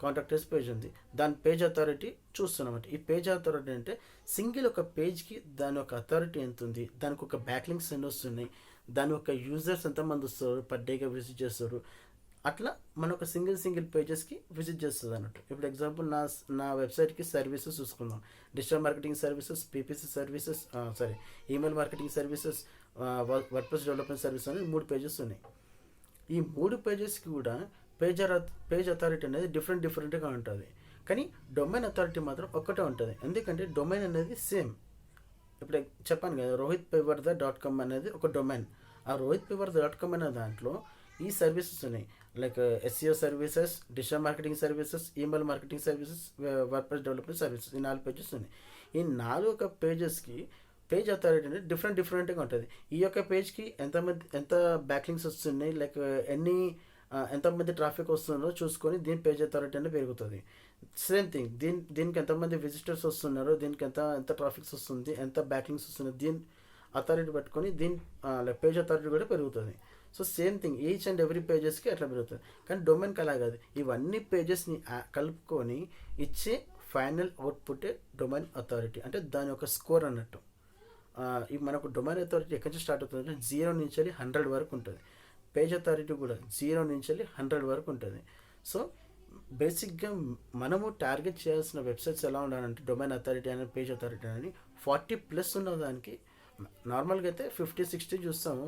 కాంటాక్ట్ us పేజ్ ఉంది, దాని పేజ్ అథారిటీ చూస్తున్నామంట. ఈ పేజ్ అథారిటీ అంటే సింగిల్ ఒక పేజ్కి దాని ఒక అథారిటీ ఎంత ఉంది, దానికి ఒక బ్యాక్లింక్స్ ఎన్ని వస్తున్నాయి, దాని ఒక యూజర్స్ ఎంతమంది వస్తారు, పర్ డేగా విజిట్ చేస్తారు, అట్లా మన ఒక సింగిల్ పేజెస్కి విజిట్ చేస్తుంది అన్నట్టు. ఇప్పుడు ఎగ్జాంపుల్ నా వెబ్సైట్కి సర్వీసెస్ చూసుకుందాం, digital marketing services, PPC services, email marketing services, WordPress development service అనేది 3 పేజెస్ ఉన్నాయి. ఈ 3 పేజెస్కి కూడా పేజ్ అథారిటీ అనేది డిఫరెంట్గా ఉంటుంది, కానీ డొమైన్ అథారిటీ మాత్రం ఒక్కటే ఉంటుంది. ఎందుకంటే డొమైన్ అనేది సేమ్. ఇప్పుడు చెప్పాను కదా, rohitpayvarda.com అనేది ఒక డొమైన్. ఆ rohitpayvarda.com అనే దాంట్లో ఈ సర్వీసెస్ ఉన్నాయి, like SEO services, digital marketing services, email marketing services, WordPress development services, ఈ 4 పేజెస్ ఉన్నాయి. ఈ 4 పేజెస్కి పేజ్ అథారిటీ అనేది డిఫరెంట్గా ఉంటుంది. ఈ యొక్క పేజ్కి ఎంత బ్యాక్లింగ్స్ వస్తున్నాయి, లైక్ ఎంతమంది ట్రాఫిక్ వస్తున్నారో చూసుకొని దీని పేజ్ అథారిటీ అనేది పెరుగుతుంది. సేమ్ థింగ్ దీనికి ఎంతమంది విజిటర్స్ వస్తున్నారో, దీనికి ఎంత ట్రాఫిక్స్ వస్తుంది, ఎంత బ్యాక్లింగ్స్ వస్తుంది, దీని అథారిటీ పెట్టుకొని లైక్ పేజ్ అథారిటీ కూడా పెరుగుతుంది. So same thing each and every పేజెస్కి అట్లా పెరుగుతుంది. కానీ డొమైన్కి అలా కాదు, ఇవన్నీ పేజెస్ని కలుపుకొని ఇచ్చే ఫైనల్ అవుట్పుటే డొమైన్ అథారిటీ, అంటే దాని యొక్క స్కోర్ అన్నట్టు. మనకు డొమైన్ అథారిటీ ఎక్కడి నుంచి స్టార్ట్ అవుతుంది అంటే 0 నుంచి 100 వరకు ఉంటుంది. పేజ్ అథారిటీ కూడా 0 నుంచి 100 వరకు ఉంటుంది. సో బేసిక్గా మనము టార్గెట్ చేయాల్సిన వెబ్సైట్స్ ఎలా ఉండాలంటే డొమైన్ అథారిటీ అనేది, పేజ్ అథారిటీ అనేది 40+ ఉన్న దానికి నార్మల్గా అయితే 50-60 చూస్తాము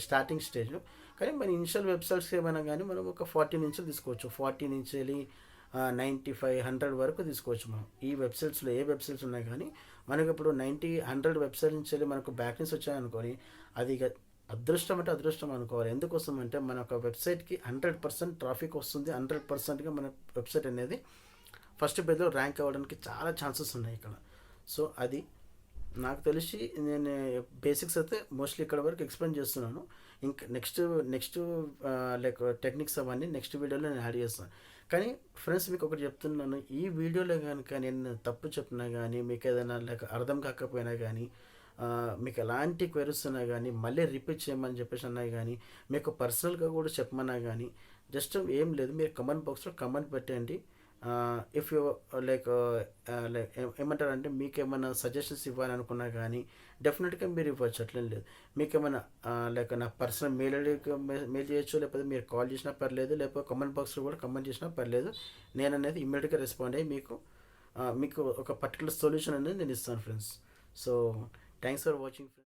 స్టార్టింగ్ స్టేజ్. కానీ మన ఇనిషియల్ వెబ్సైట్స్ ఏమైనా కానీ మనం ఒక 40 నుంచి తీసుకోవచ్చు, 40 నుంచి 95-100 వరకు తీసుకోవచ్చు మనం. ఈ వెబ్సైట్స్లో ఏ వెబ్సైట్స్ ఉన్నాయి కానీ మనకి ఇప్పుడు 90-100 వెబ్సైట్ నుంచి మనకు బ్యాక్లింక్స్ వచ్చాయనుకొని అది అదృష్టం అంటే అదృష్టం అనుకోవాలి. ఎందుకోసం అంటే మన ఒక వెబ్సైట్కి 100% ట్రాఫిక్ వస్తుంది, 100%గా మన వెబ్సైట్ అనేది ఫస్ట్ పేజ్లో ర్యాంక్ అవ్వడానికి చాలా ఛాన్సెస్ ఉన్నాయి ఇక్కడ. సో అది నాకు తెలిసి నేను బేసిక్స్ అయితే మోస్ట్లీ ఇక్కడ వరకు ఎక్స్ప్లెయిన్ చేస్తున్నాను. ఇంకా నెక్స్ట్ లైక్ టెక్నిక్స్ అవన్నీ నెక్స్ట్ వీడియోలో నేను యాడ్ చేస్తాను. కానీ ఫ్రెండ్స్ మీకు ఒకటి చెప్తున్నాను, ఈ వీడియోలో కనుక నేను తప్పు చెప్పినా కానీ, మీకు ఏదైనా లైక్ అర్థం కాకపోయినా కానీ, మీకు ఎలాంటి క్వెరీస్ ఉన్నా కానీ మళ్ళీ రిపీట్ చేయమని చెప్పేసి అన్నా కానీ, మీకు పర్సనల్గా కూడా చెప్పమన్నా కానీ, జస్ట్ ఏం లేదు, మీరు కమెంట్ బాక్స్లో కమెంట్ పెట్టండి. ఇఫ్ యూ లైక్ ఏమంటారంటే మీకు ఏమైనా సజెషన్స్ ఇవ్వాలనుకున్నా కానీ డెఫినెట్గా మీరు ఇవ్వచ్చు, అట్లేం లేదు. మీకు ఏమైనా లైక్ నా పర్సనల్ మెయిల్ ఐడికి మెయిల్ చేయొచ్చు, లేకపోతే మీరు కాల్ చేసినా పర్లేదు, లేకపోతే కమెంట్ బాక్స్లో కూడా కమెంట్ చేసినా పర్లేదు. నేను అనేది ఇమ్మీడియట్గా రెస్పాండ్ అయ్యి మీకు ఒక పర్టికులర్ సొల్యూషన్ అనేది నేను ఇస్తాను friends. So thanks for watching friends.